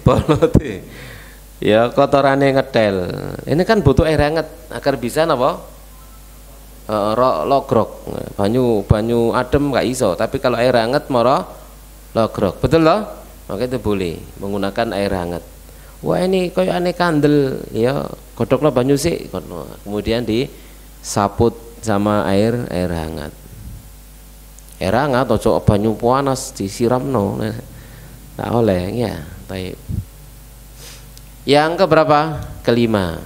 bolote, ya, kotorannya ngetel, ini kan butuh air hangat agar bisa napa logrok. Banyu adem gak iso, tapi kalau air hangat moro logrok, betul loh. Maka itu boleh menggunakan air hangat. Wah ini koyo aneh kandel, ya godoklah banyu sih, kemudian disaput sama air hangat. Air hangat ojo banyu panas disiram no, nggak oleh ya. Baik. Yang keberapa? Kelima,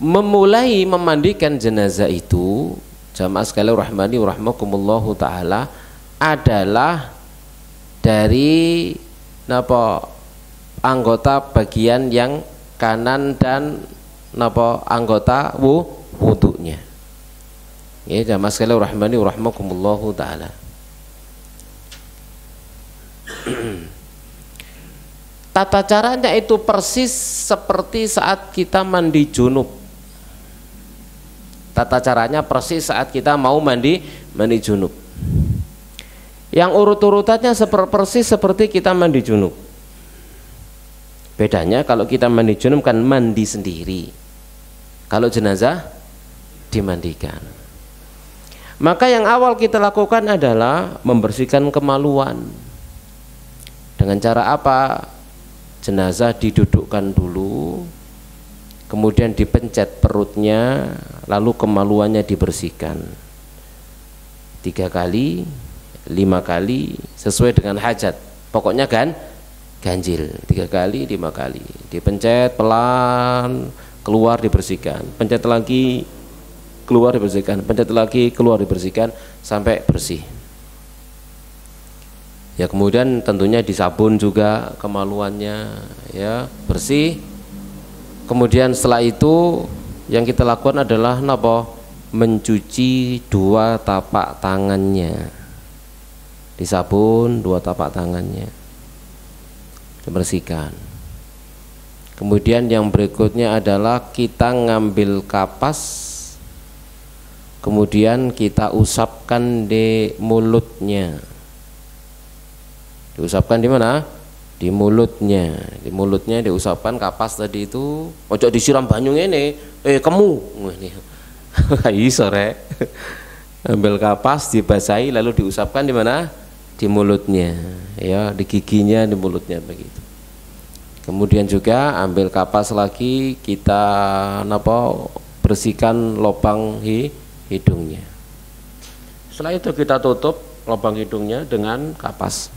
memulai memandikan jenazah itu, jamaah sekalian rahmani wa rahmakumullahu taala, adalah dari napa anggota bagian yang kanan dan napa anggota wudunya. Ya jamaah sekalian rahmani wa rahmakumullahu taala. Tata caranya itu persis seperti saat kita mandi junub. Tata caranya persis saat kita mau mandi junub. Yang urut-urutannya persis seperti kita mandi junub. Bedanya kalau kita mandi junub kan mandi sendiri, kalau jenazah dimandikan. Maka yang awal kita lakukan adalah membersihkan kemaluan. Dengan cara apa? Jenazah didudukkan dulu, kemudian dipencet perutnya, lalu kemaluannya dibersihkan 3 kali, 5 kali, sesuai dengan hajat. Pokoknya kan ganjil 3 kali, 5 kali, dipencet pelan, keluar dibersihkan, pencet lagi, keluar dibersihkan, pencet lagi, keluar dibersihkan sampai bersih. Ya kemudian tentunya disabun juga kemaluannya, ya bersih. Kemudian setelah itu yang kita lakukan adalah napa? Mencuci 2 tapak tangannya, disabun 2 tapak tangannya, dibersihkan. Kemudian yang berikutnya adalah kita ngambil kapas, kemudian kita usapkan di mulutnya. Diusapkan di mana? Di mulutnya diusapkan kapas tadi itu. Ojo disiram banyu ini, kamu ini. Iso rek. Ambil kapas dibasahi lalu diusapkan di mana? Di mulutnya, ya, di giginya, di mulutnya begitu. Kemudian juga ambil kapas lagi kita bersihkan lubang hidungnya. Setelah itu kita tutup lubang hidungnya dengan kapas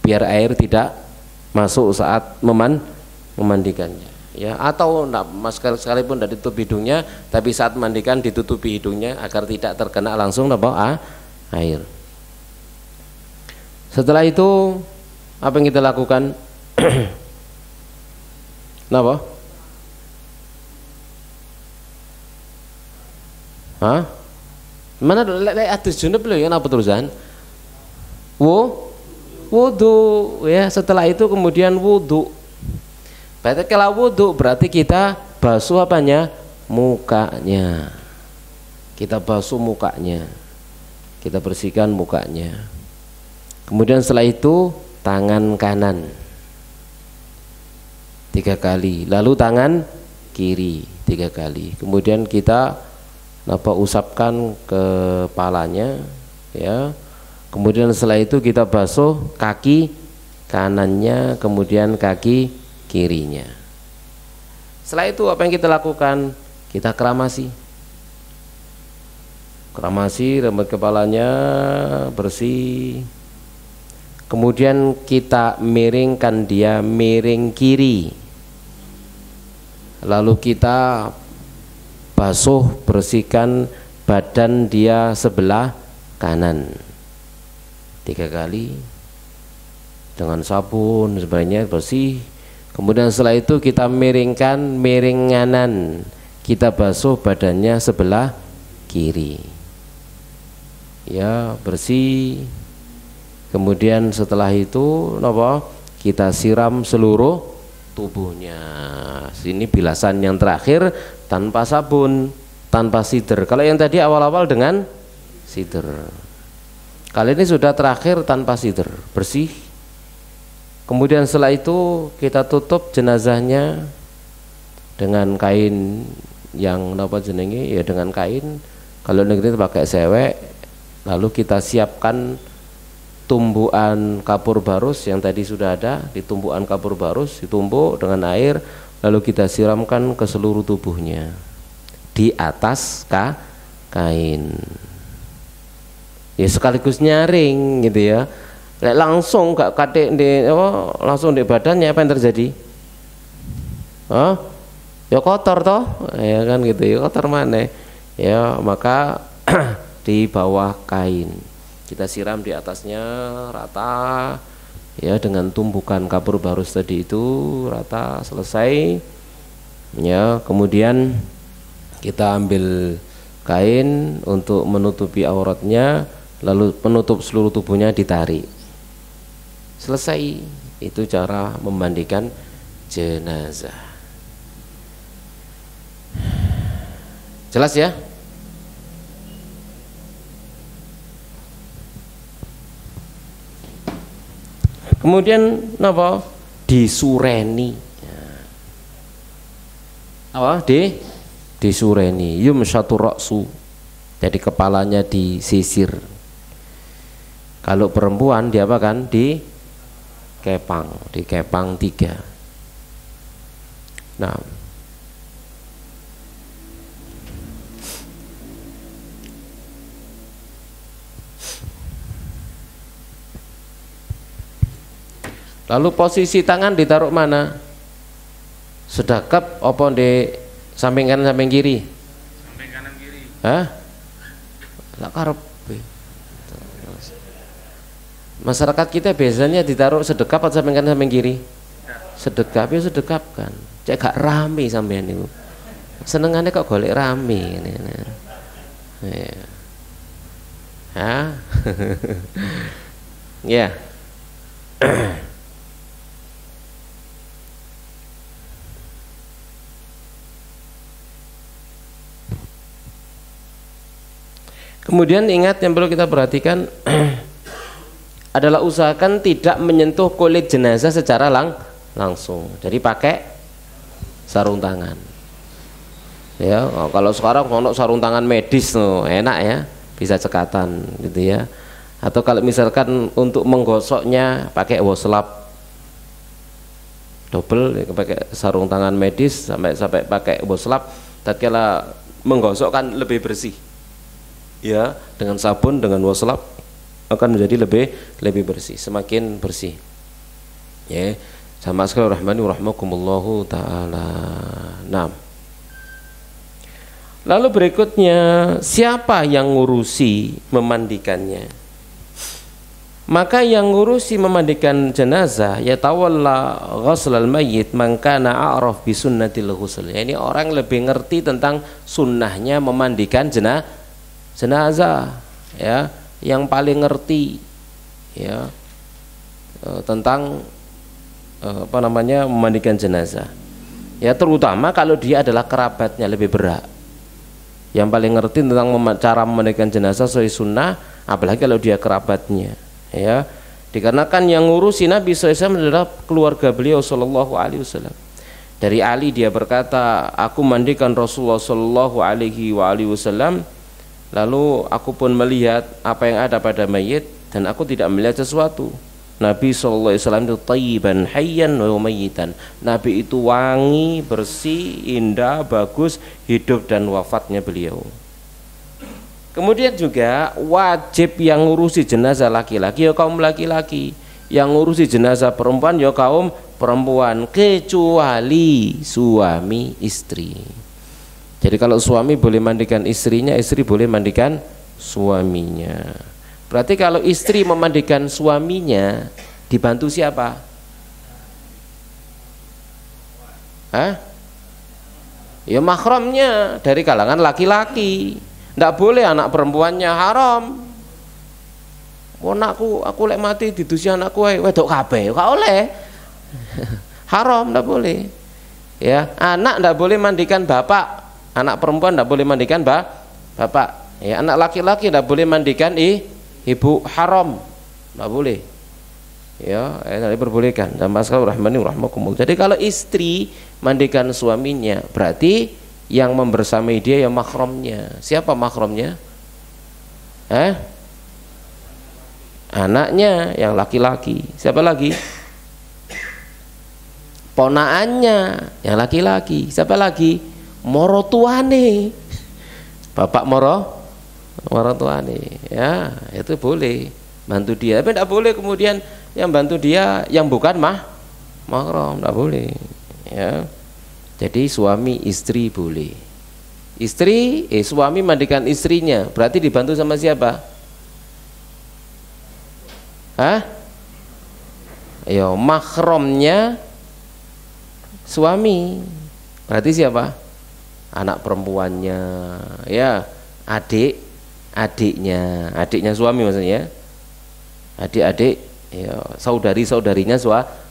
biar air tidak masuk saat memandikannya, ya, atau sekalipun tidak ditutup hidungnya tapi saat mandikan ditutupi hidungnya agar tidak terkena langsung air. Setelah itu apa yang kita lakukan? Kenapa? Hah? Mana atus junub loh ya, apa terusan? Wudu, ya. Setelah itu kemudian wudu. Berarti kalau wudu berarti kita basuh apanya? Mukanya. Kita basuh mukanya. Kita bersihkan mukanya. Kemudian setelah itu tangan kanan 3 kali, lalu tangan kiri 3 kali. Kemudian kita usapkan kepalanya, ya. Kemudian setelah itu kita basuh kaki kanannya, kemudian kaki kirinya. Setelah itu apa yang kita lakukan? Kita keramasi rambut kepalanya bersih. Kemudian kita miringkan dia miring kiri, lalu kita basuh bersihkan badan dia sebelah kanan 3 kali dengan sabun sebenarnya bersih. Kemudian setelah itu kita miringkan miring kanan, kita basuh badannya sebelah kiri, ya, bersih. Kemudian setelah itu kita siram seluruh tubuhnya. Sini bilasan yang terakhir tanpa sabun, tanpa sider. Kalau yang tadi awal-awal dengan sider, kali ini sudah terakhir tanpa sider, bersih. Kemudian setelah itu kita tutup jenazahnya dengan kain yang ya, dengan kain. Kalau negeri pakai sewek. Lalu kita siapkan tumbuhan kapur barus yang tadi sudah ada. Di tumbuhan kapur barus ditumbuk dengan air, lalu kita siramkan ke seluruh tubuhnya di atas kain, ya, sekaligus nyaring gitu ya. Langsung gak katik langsung di badannya, apa yang terjadi? Ya kotor toh, ya kan gitu ya, kotor mana ya. Maka di bawah kain kita siram di atasnya rata, ya, dengan tumbukan kapur barus tadi itu rata, selesai, ya. Kemudian kita ambil kain untuk menutupi auratnya, lalu penutup seluruh tubuhnya ditarik, selesai. Itu cara memandikan jenazah. Jelas ya? Kemudian disureni, disureni, yumsyatu ra'su, jadi kepalanya disisir. Kalau perempuan diapakan? Dikepang 3. Nah, lalu posisi tangan ditaruh mana? Sedekap apa di samping kanan samping kiri? Samping kanan kiri. Hah? Lah karepe. Masyarakat kita biasanya ditaruh sedekap atau samping kanan samping kiri? Sedekap, ya sedekapkan. Cek gak rame sampean niku. Senengane kok golek rame ngene. Ya. Hah? Ya. Kemudian ingat yang perlu kita perhatikan, adalah usahakan tidak menyentuh kulit jenazah secara langsung. Jadi pakai sarung tangan. Ya, kalau sekarang ono sarung tangan medis tuh enak ya, bisa cekatan gitu ya. Atau kalau misalkan untuk menggosoknya pakai waslap double, ya, pakai sarung tangan medis sampai pakai waslap, tatkala menggosok kan lebih bersih. Ya, dengan sabun, dengan waslap akan menjadi lebih bersih, semakin bersih. Ya, sama sekali rahmani rahimakumullahu taala. Nah, lalu berikutnya, siapa yang ngurusi memandikannya? Maka yang ngurusi memandikan jenazah ya tawalla ghuslal mayyit man kana a'raf bi sunnatil ghusl. Ini orang lebih ngerti tentang sunnahnya memandikan jenazah, ya, yang paling ngerti ya tentang memandikan jenazah. Ya, terutama kalau dia adalah kerabatnya, lebih berat. Yang paling ngerti tentang cara memandikan jenazah sesuai sunnah, apalagi kalau dia kerabatnya. Ya, dikarenakan yang ngurusi Nabi SAW adalah keluarga beliau Shallallahu Alaihi Wasallam. Dari Ali dia berkata, aku mandikan Rasulullah Shallallahu Alaihi Wasallam, lalu aku pun melihat apa yang ada pada mayit dan aku tidak melihat sesuatu. Nabi Shallallahu Alaihi Wasallam itu thayyiban hayyan wa mayyitan. Nabi itu wangi, bersih, indah, bagus, hidup dan wafatnya beliau. Kemudian juga wajib yang ngurusi jenazah laki-laki ya kaum laki-laki, yang ngurusi jenazah perempuan ya kaum perempuan, kecuali suami istri. Jadi kalau suami boleh mandikan istrinya, istri boleh mandikan suaminya. Berarti kalau istri memandikan suaminya, dibantu siapa? Hah? Ya mahramnya dari kalangan laki-laki. Ndak boleh anak perempuannya, haram. Anakku, aku lek mati didusi anakku wedok kabeh, gak oleh. Haram, ndak boleh. Ya, anak ndak boleh mandikan bapak, anak perempuan ndak boleh mandikan bapak. Ya, anak laki-laki ndak boleh mandikan ibu, haram, ndak boleh. Ya, tidak diperbolehkan. Dan masalah rahmani rahmakumullah. Jadi kalau istri mandikan suaminya, berarti yang membersamai dia ya mahramnya. Siapa mahramnya? Anaknya yang laki-laki. Siapa lagi? Ponaannya yang laki-laki. Siapa lagi? Morotuane. Bapak morotuane. Ya, itu boleh bantu dia. Tapi tidak boleh kemudian yang bantu dia yang bukan mahram, tidak boleh. Ya. Jadi suami istri boleh. Suami mandikan istrinya, berarti dibantu sama siapa? Ya, mahramnya suami. Berarti siapa? Anak perempuannya, ya, adiknya suami maksudnya. Adik-adik, ya, saudari-saudarinya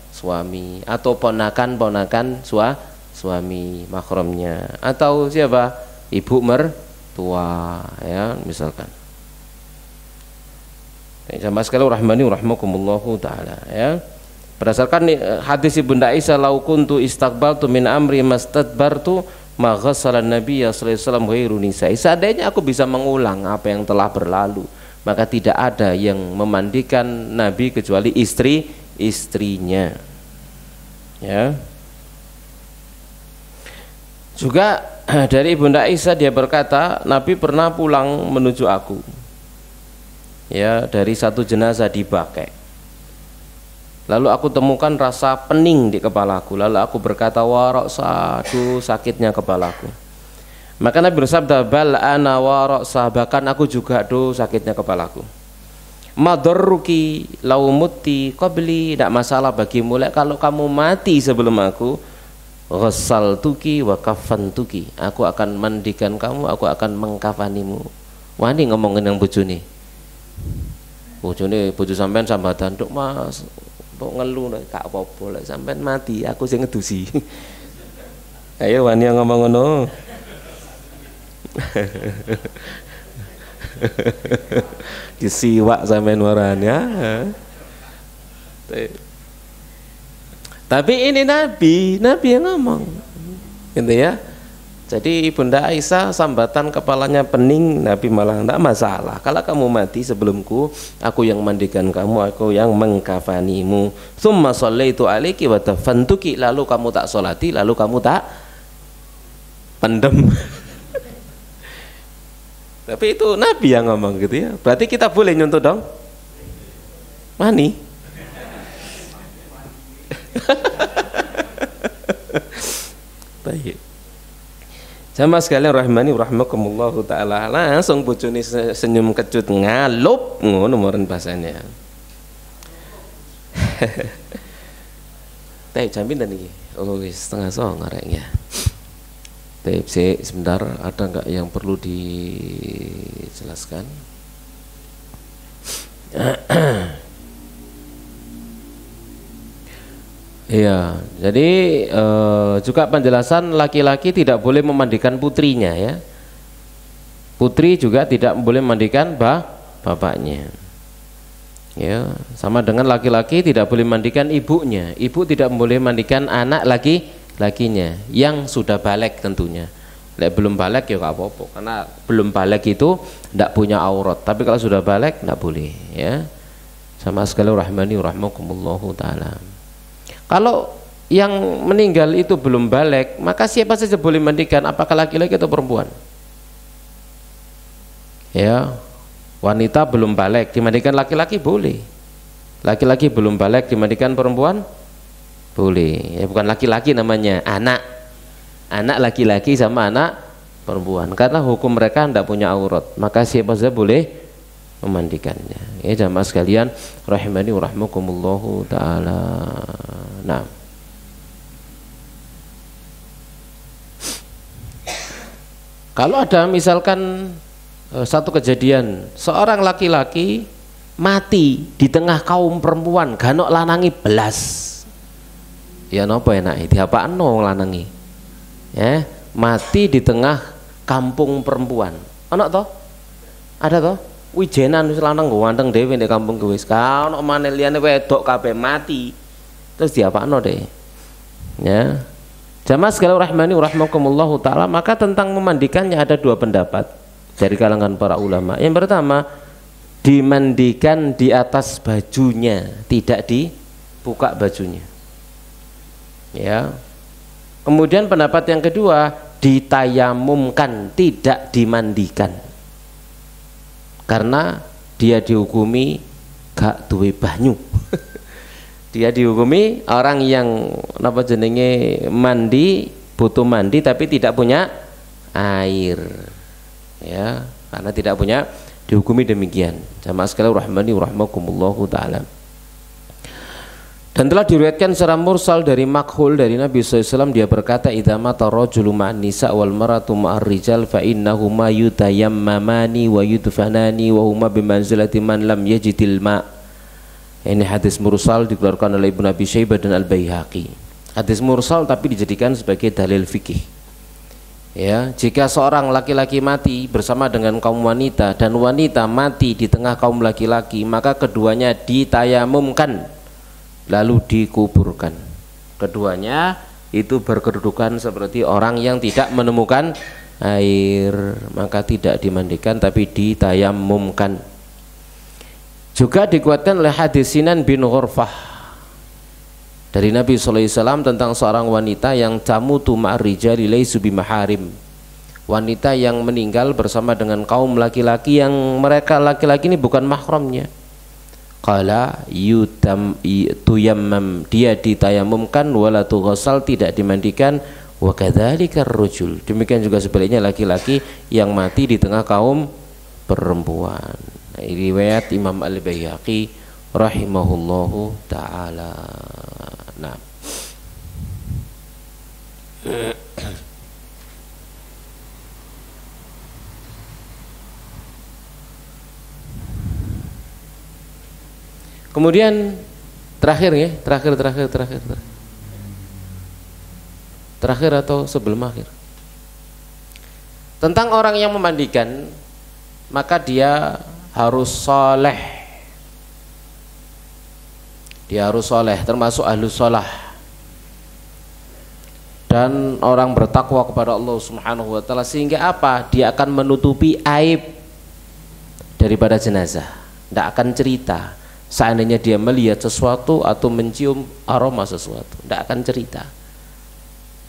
suami atau ponakan-ponakan suami mahramnya, atau siapa? Ibu mertua, ya, misalkan. Jamaah sekalian rahmani rahmakumullahu taala, ya. Berdasarkan hadis Ibunda Aisyah, lau kuntu istaqbaltu min amri mastadbartu ma ghassala Nabi sallallahu alaihi wasallam ghairu nisa'i. Seandainya aku bisa mengulang apa yang telah berlalu, maka tidak ada yang memandikan Nabi kecuali istrinya. Ya. Juga dari Ibunda Aisyah dia berkata, Nabi pernah pulang menuju aku, ya, dari satu jenazah dibakek. Lalu aku temukan rasa pening di kepalaku. Lalu aku berkata, waroksa, aduh sakitnya kepalaku. Maka Nabi bersabda, bal ana waroksa, bahkan aku juga aduh sakitnya kepalaku. Madorruki laumuti qabli, tidak masalah bagimu kalau kamu mati sebelum aku. Ghassaltuki wa kafantuki, aku akan mandikan kamu, aku akan mengkafanimu. Wani ngomongin yang bojone. Bojo sampean sambatan, "Duk Mas, kok ngeluh gak apa-apa lek sampean mati, aku sing ngedusi." Ayo wani ngomong ngono. Disiwak sampean waran ya. Tapi ini Nabi yang ngomong, gitu ya. Jadi Ibunda Aisyah sambatan kepalanya pening, Nabi malah tidak masalah. Kalau kamu mati sebelumku, aku yang mandikan kamu, aku yang mengkafanimu. Tsumma shallaitu alaiki wa tafantuki, lalu kamu tak solati, lalu kamu tak pendem. Tapi itu Nabi yang ngomong gitu ya. Berarti kita boleh nyontoh dong? Mani. Baik. Jamaah sekalian rahimani rahimakumullahu taala, langsung bojone senyum kecut ngalup ngono moren bahasanya. Teh jam pinten iki? Oh wis 8:30 arek ya. Teh sebentar, ada enggak yang perlu dijelaskan? Iya, jadi juga penjelasan laki-laki tidak boleh memandikan putrinya ya. Putri juga tidak boleh memandikan bapaknya. Ya, sama dengan laki-laki tidak boleh mandikan ibunya. Ibu tidak boleh mandikan anak lakinya yang sudah balik tentunya. Lek belum balik ya gak apa-apa, karena belum balik itu tidak punya aurat. Tapi kalau sudah balik tidak boleh ya. Sama sekali rahmani rahmakumullahu taala. Kalau yang meninggal itu belum balik, maka siapa saja boleh mandikan, apakah laki-laki atau perempuan? Ya, wanita belum balik dimandikan laki-laki boleh. Laki-laki belum balik dimandikan perempuan boleh. Ya, bukan laki-laki namanya, anak laki-laki sama anak perempuan. Karena hukum mereka tidak punya aurat, maka siapa saja boleh memandikannya. Ya jamaah sekalian rahimani rahmakumullahu taala. Nah, kalau ada misalkan satu kejadian seorang laki-laki mati di tengah kaum perempuan, ganok lanangi belas, ya napa enak diapakno lanangi ya, mati di tengah kampung perempuan, ana toh, ada toh, wijenan wis lanang ganteng dhewe nek kampung kuwi wis ka ono maneh liyane wedok kabeh mati terus diapakno deh ya. Jamaah sekalian rahmani rahimakumullahu taala, maka tentang memandikannya ada dua pendapat dari kalangan para ulama. Yang pertama, dimandikan di atas bajunya, tidak dibuka bajunya ya. Kemudian pendapat yang kedua, ditayamumkan, tidak dimandikan, karena dia dihukumi gak duwe banyu. Dia dihukumi orang yang apa jenenge mandi, butuh mandi tapi tidak punya air ya, karena tidak punya, dihukumi demikian. Jamaah sekalian rahmani rahmakumullahu taala. Dan telah diriwayatkan secara mursal dari Makhul dari Nabi SAW, dia berkata, idza mata rajulu ma'an nisa wal maratu ma'ar rijal fa innahuma yutayammamani wa yudfanani wa huma bimanzilati man lam yajidil ma'. Ini hadis mursal dikeluarkan oleh Ibnu Abi Syaibah dan Al-Baihaqi. Hadis mursal tapi dijadikan sebagai dalil fikih. Ya, jika seorang laki-laki mati bersama dengan kaum wanita dan wanita mati di tengah kaum laki-laki, maka keduanya ditayamumkan lalu dikuburkan. Keduanya itu berkedudukan seperti orang yang tidak menemukan air, maka tidak dimandikan tapi ditayamumkan. Juga dikuatkan oleh hadis Sinan bin Ghurfah dari Nabi SAW tentang seorang wanita yang tamutu ma'ar rijali laysu bimaharim, wanita yang meninggal bersama dengan kaum laki-laki yang mereka laki-laki ini bukan mahramnya. Qala tuyammam, dia ditayamumkan, wala tughsal, tidak dimandikan, wa kadzalika ar-rajul, demikian juga sebaliknya laki-laki yang mati di tengah kaum perempuan. Riwayat Imam Al-Baihaqi rahimahullahu taala. Nah, kemudian terakhir ya, terakhir atau sebelum akhir, tentang orang yang memandikan, maka dia harus soleh. dia harus soleh, termasuk ahlus sholah, dan orang bertakwa kepada Allah Subhanahu wa taala, sehingga apa? Dia akan menutupi aib daripada jenazah, tidak akan cerita. Seandainya dia melihat sesuatu atau mencium aroma sesuatu, tidak akan cerita,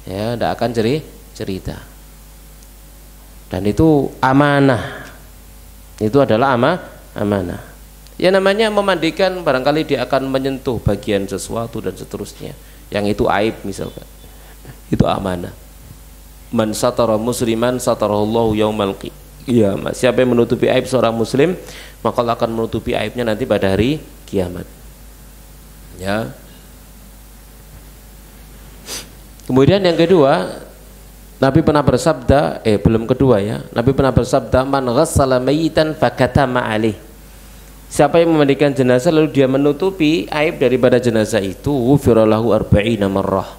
ya, tidak akan cerita. Dan itu amanah, itu adalah amanah. Ya, namanya memandikan, barangkali dia akan menyentuh bagian sesuatu dan seterusnya, yang itu aib misalkan, itu amanah. Man satara musliman satarallahu yaumal qiyamah. Siapa yang menutupi aib seorang muslim, maka Allah akan menutupi aibnya nanti pada hari kiamat. Ya. Kemudian yang kedua, Nabi pernah bersabda, belum kedua ya. Nabi pernah bersabda, man ghassala mayyitan fakatama alaih. Siapa yang memandikan jenazah lalu dia menutupi aib daripada jenazah itu, ghufira lahu arba'ina marrah,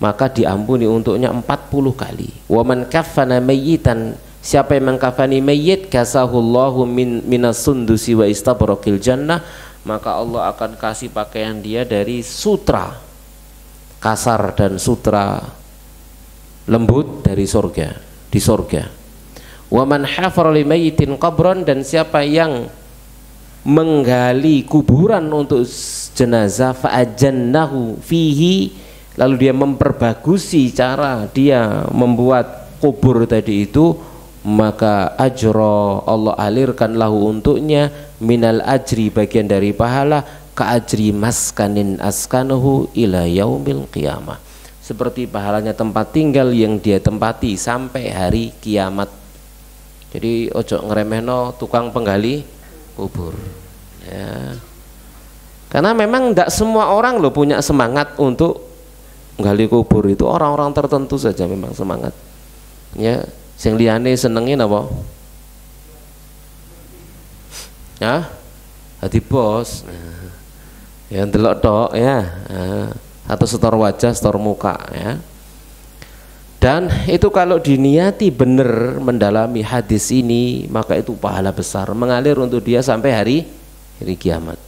maka diampuni untuknya 40 kali. Wa man kaffana mayyitan, siapa yang mengkafani mayit, kasahullahu minas sundusi wa istabraqil jannah, maka Allah akan kasih pakaian dia dari sutra kasar dan sutra lembut dari surga, di surga. Wa man hafara li mayyitin qabran, dan siapa yang menggali kuburan untuk jenazah, fa'ajannahu fihi, lalu dia memperbagusi cara dia membuat kubur tadi itu, maka ajra, Allah alirkan lahu untuknya minal ajri, bagian dari pahala, ka ajri maskanin askanahu ila yaumil qiyamah, seperti pahalanya tempat tinggal yang dia tempati sampai hari kiamat. Jadi ojo ngeremehno tukang penggali kubur, ya. Karena memang tidak semua orang loh punya semangat untuk menggali kubur, itu orang-orang tertentu saja memang semangat, ya. Sing liyane senengin apa? Ya, hati bos, ya ndelok tok ya, atau setor wajah, setor muka, ya. Dan itu kalau diniati benar mendalami hadis ini, maka itu pahala besar mengalir untuk dia sampai hari kiamat.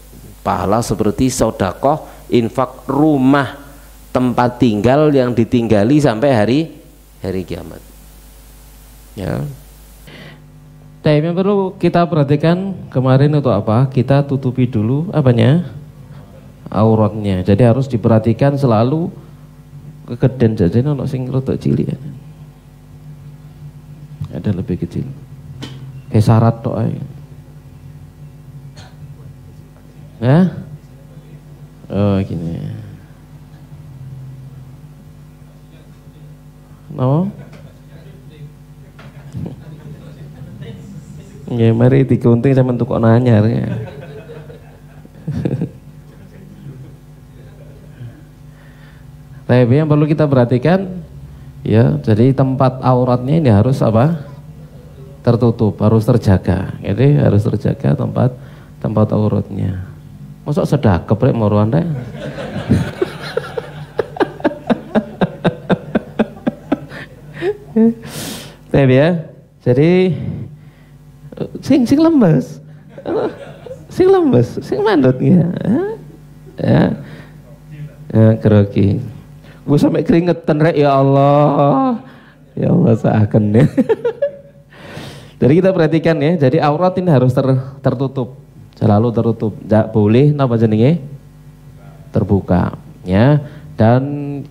Pahala seperti sedekah, infak, rumah, tempat tinggal yang ditinggali sampai hari kiamat. Ya. Tapi yang perlu kita perhatikan kemarin itu apa? Kita tutupi dulu apanya? Auratnya. Jadi harus diperhatikan selalu. Kekeden jajan ono sing rodok cilik. Ada lebih kecil. Kayak syarat tok ae. Ya? Oh, gini. No? Ya mari digunting sama untuk nanyar ya. Tapi yang perlu kita perhatikan, ya, jadi tempat auratnya ini harus apa? Tertutup, harus terjaga. Jadi harus terjaga tempat auratnya. Masuk sedekap rek mau Anda? Tapi ya, jadi sing lemes, sing mandutnya, ya, grogi. Gue sampai keringetan rek, ya Allah seakan ya. Jadi kita perhatikan ya, jadi aurat ini harus tertutup, selalu tertutup, tidak boleh napa jenenge terbuka, ya. Dan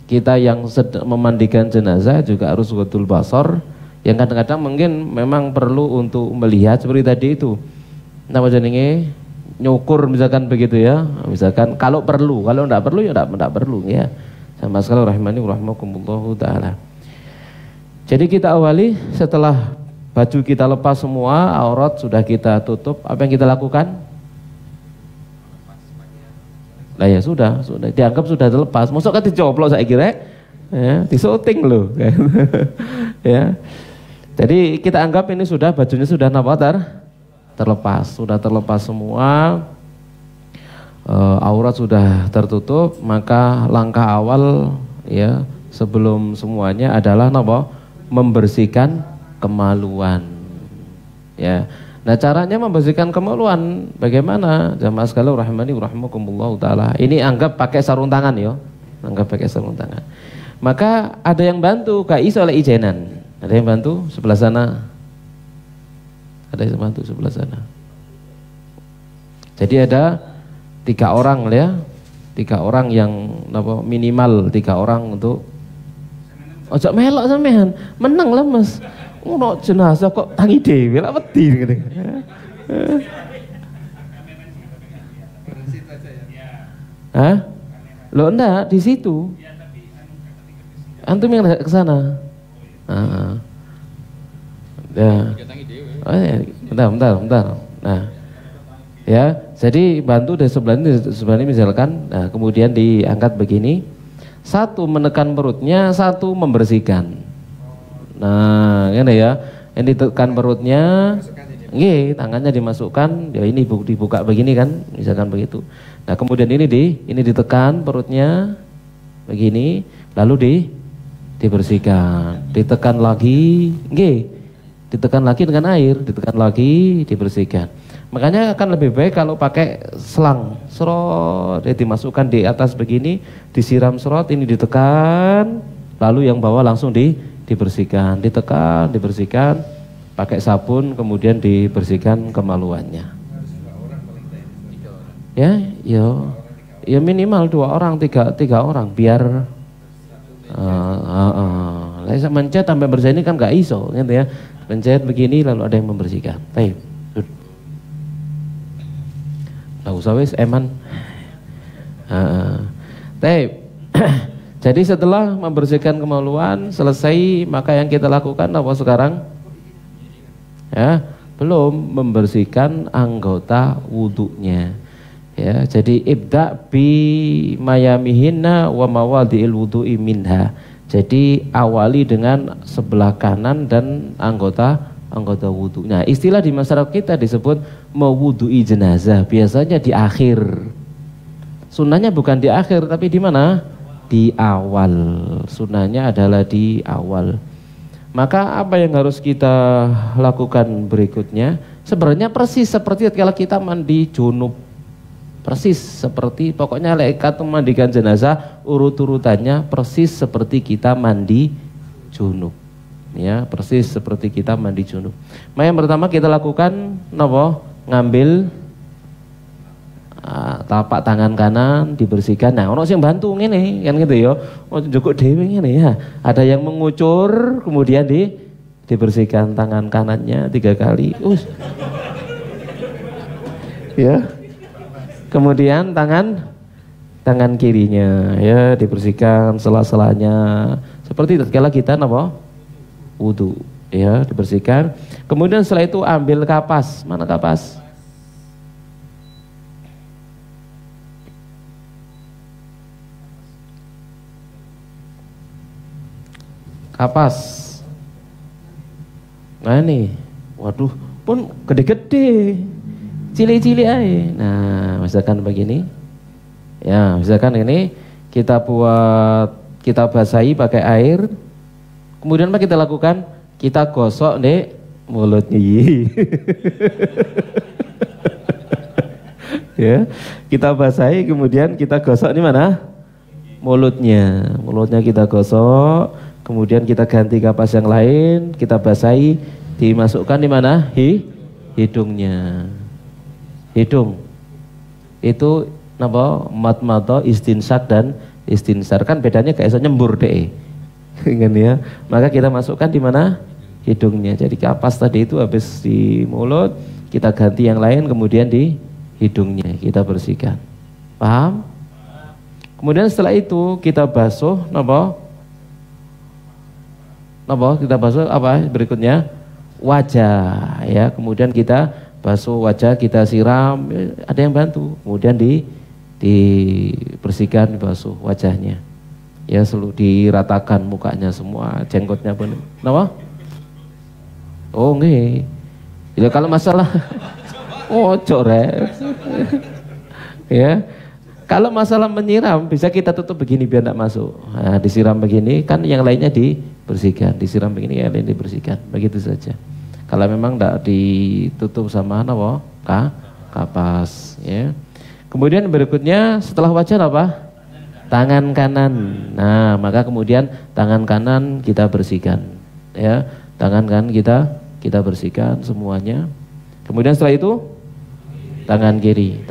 kita yang memandikan jenazah juga harus ghadul basar, yang kadang-kadang mungkin memang perlu untuk melihat seperti tadi itu, napa jenenge nyukur misalkan begitu ya, misalkan kalau perlu, kalau tidak perlu ya tidak perlu ya. Sama sekali rahimani rahimakumullahu ta'ala. Jadi kita awali setelah baju kita lepas semua, aurat sudah kita tutup, apa yang kita lakukan? Lah ya sudah dianggap sudah terlepas. Mosok kan dicoplok saya kira ya, disyuting loh. Ya. Jadi kita anggap ini sudah bajunya sudah terlepas, sudah terlepas semua. Aurat sudah tertutup, maka langkah awal ya sebelum semuanya adalah membersihkan kemaluan. Ya, Nah, caranya membersihkan kemaluan bagaimana? Jamaah sekalian rahimani rahimakumullah taala. Ini anggap pakai sarung tangan ya. Anggap pakai sarung tangan. Maka ada yang bantu gak iso oleh ijenan. Ada yang bantu sebelah sana. Ada yang bantu sebelah sana. Jadi ada 3 orang ya. 3 orang yang minimal 3 orang untuk ojo melok sampean. Menang lah Mas. Ono jenazah kok tangi dhewe lak wedi gitu. Hah? Lo enggak di situ. Antum yang ke sana. Ya. Oh, ya. Bentar. Nah. Ya, jadi bantu dari sebelah ini misalkan, nah, kemudian diangkat begini. 1 menekan perutnya, 1 membersihkan. Nah, ini ya, yang ditekan perutnya, tangannya dimasukkan, ya ini dibuka begini kan, misalkan begitu. Nah, kemudian ini ditekan perutnya, begini, lalu dibersihkan, ditekan lagi, ditekan lagi dengan air, ditekan lagi, dibersihkan. Makanya akan lebih baik kalau pakai selang, serot, dimasukkan di atas begini, disiram serot, ini ditekan, lalu yang bawah langsung dibersihkan, ditekan, dibersihkan, pakai sabun, kemudian dibersihkan kemaluannya. Ya minimal 2 orang, 3 orang, biar saya mencet sampai bersih ini kan nggak iso, gitu ya. Pencet begini lalu ada yang membersihkan. Baik, nggak usah wes eman. Baik. Jadi setelah membersihkan kemaluan selesai, maka yang kita lakukan apa sekarang? Ya, belum membersihkan anggota wudunya. Ya, jadi ibda bi mayamihinna wa mawadhi'il wudu'i minha. Jadi awali dengan sebelah kanan dan anggota wudu. Nah, istilah di masyarakat kita disebut mewudu'i jenazah. Biasanya di akhir. Sunnahnya bukan di akhir tapi di mana? Di awal. Sunnahnya adalah di awal. Maka apa yang harus kita lakukan berikutnya? Sebenarnya persis seperti kalau kita mandi junub. Persis seperti pokoknya lekat memandikan jenazah urut-urutannya persis seperti kita mandi junub. Ya, persis seperti kita mandi junub. Nah, yang pertama kita lakukan ngambil tapak tangan kanan dibersihkan. Nah, ono sing bantu ngene kan gitu ya. Oh, njukuk dhewe ngene ya. Ada yang mengucur kemudian dibersihkan tangan kanannya 3 kali. Ya. Kemudian tangan kirinya ya dibersihkan sela-selanya seperti tatkala kita wudu ya dibersihkan. Kemudian setelah itu ambil kapas. Mana kapas? Kapas. Nah ini, waduh, pun gede-gede, cilik-cilik aja. Nah, misalkan begini, ya, misalkan ini kita basahi pakai air. Kemudian apa kita lakukan? Kita gosok deh mulutnya. Ya, kita basahi, kemudian kita gosok di mana? Mulutnya kita gosok. Kemudian kita ganti kapas yang lain, kita basahi, dimasukkan di mana? Hidungnya. Hidung. Itu madmadah, istinsak dan istinsar. Kan bedanya kayak nyembur deh. Kan ya. Maka kita masukkan di mana? Hidungnya. Jadi kapas tadi itu habis di mulut, kita ganti yang lain kemudian di hidungnya kita bersihkan. Paham? Kemudian setelah itu kita basuh kita basuh apa berikutnya? Wajah ya. Kemudian kita basuh wajah, kita siram, ada yang bantu. Kemudian dibersihkan, dibasuh wajahnya. Ya, selalu diratakan mukanya semua, jenggotnya pun. Kenapa? Oh, nggih. Ya kalau masalah corek. Ya. Kalau masalah menyiram bisa kita tutup begini biar tidak masuk. Nah, disiram begini kan yang lainnya dibersihkan, disiram begini yang lain dibersihkan. Begitu saja. Kalau memang tidak ditutup sama apa? Kapas, ya. Kemudian berikutnya setelah wajah apa? Tangan kanan. Nah, maka kemudian tangan kanan kita bersihkan, ya. Tangan kanan kita bersihkan semuanya. Kemudian setelah itu tangan kiri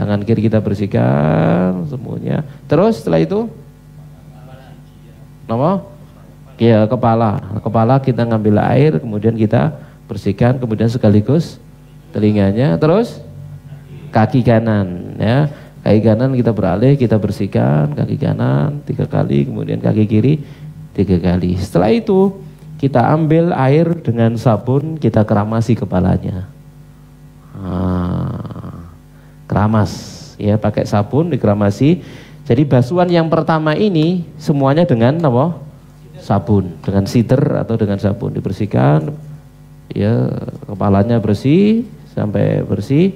kita bersihkan semuanya. Terus setelah itu apa? Ya, kepala kita ngambil air, kemudian kita bersihkan, kemudian sekaligus telinganya. Terus kaki kanan, ya. Kaki kanan kita beralih, kita bersihkan kaki kanan 3 kali, kemudian kaki kiri 3 kali. Setelah itu kita ambil air dengan sabun, kita keramasi kepalanya. Keramas, ya, pakai sabun dikeramasi. Jadi basuhan yang pertama ini semuanya dengan apa? Sabun, dengan sider atau dengan sabun dibersihkan, ya, kepalanya bersih sampai bersih,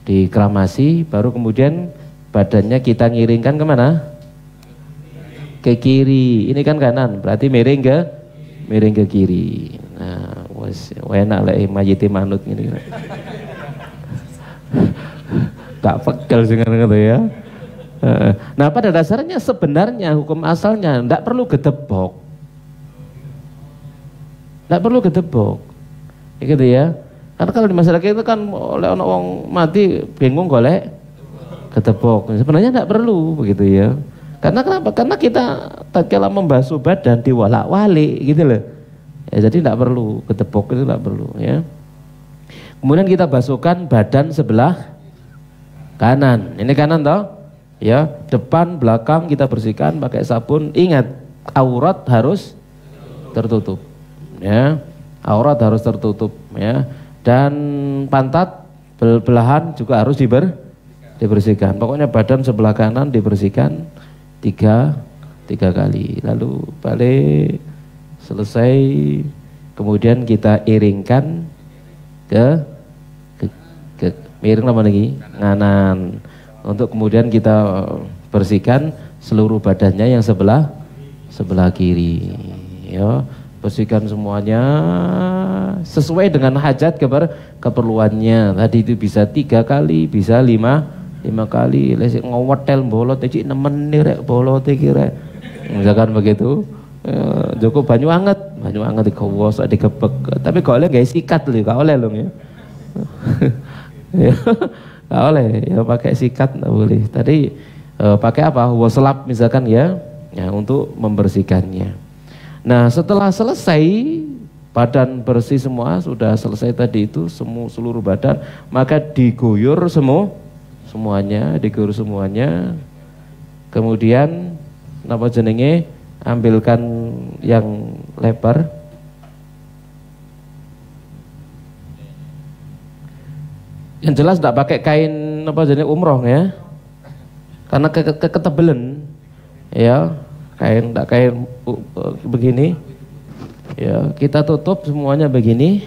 dikeramasi, baru kemudian badannya kita ngiringkan kemana? Ke kiri. Ini kan kanan, berarti miring ke kiri. Nah, enak lah mayiti manut ini. Gak pegel dengan itu, ya. Nah, pada dasarnya sebenarnya hukum asalnya tidak perlu gedebok. Tidak perlu gedebok, gitu ya. Karena kalau di masyarakat itu kan oleh orang mati bingung golek gedebok. Sebenarnya tidak perlu begitu, ya. Karena kenapa? Karena kita tatkala membasuh badan diwalak-walik gitu loh. Ya, jadi tidak perlu gedebok, itu tidak perlu, ya. Kemudian kita basuhkan badan sebelah kanan. Ini kanan toh? Ya, depan belakang kita bersihkan pakai sabun. Ingat, aurat harus tertutup. Ya, aurat harus tertutup, ya, dan pantat belahan juga harus dibersihkan. Pokoknya badan sebelah kanan dibersihkan 3 kali, lalu balik, selesai, kemudian kita iringkan ke miring apa lagi? Kanan, untuk kemudian kita bersihkan seluruh badannya yang sebelah kiri, ya. Bersihkan semuanya sesuai dengan hajat keperluannya. Tadi itu bisa 3 kali, bisa 5 kali. Lesik ngowetel bolot iki nemen rek bolot iki rek. Misalkan begitu. Cukup banyu anget dikawos dikebek. Tapi gak oleh gawe sikat lho, gak oleh lho, ya. Gak oleh, ya pakai sikat enggak boleh. Tadi pakai apa? Waslap misalkan, ya. Ya, untuk membersihkannya. Nah, setelah selesai badan bersih semua, sudah selesai tadi itu seluruh badan, maka diguyur semuanya, kemudian apa jenenge, ambilkan yang lebar, yang jelas tidak pakai kain apa jenenge umroh, ya, karena ketebelan, ya. Kain begini, ya, kita tutup semuanya begini.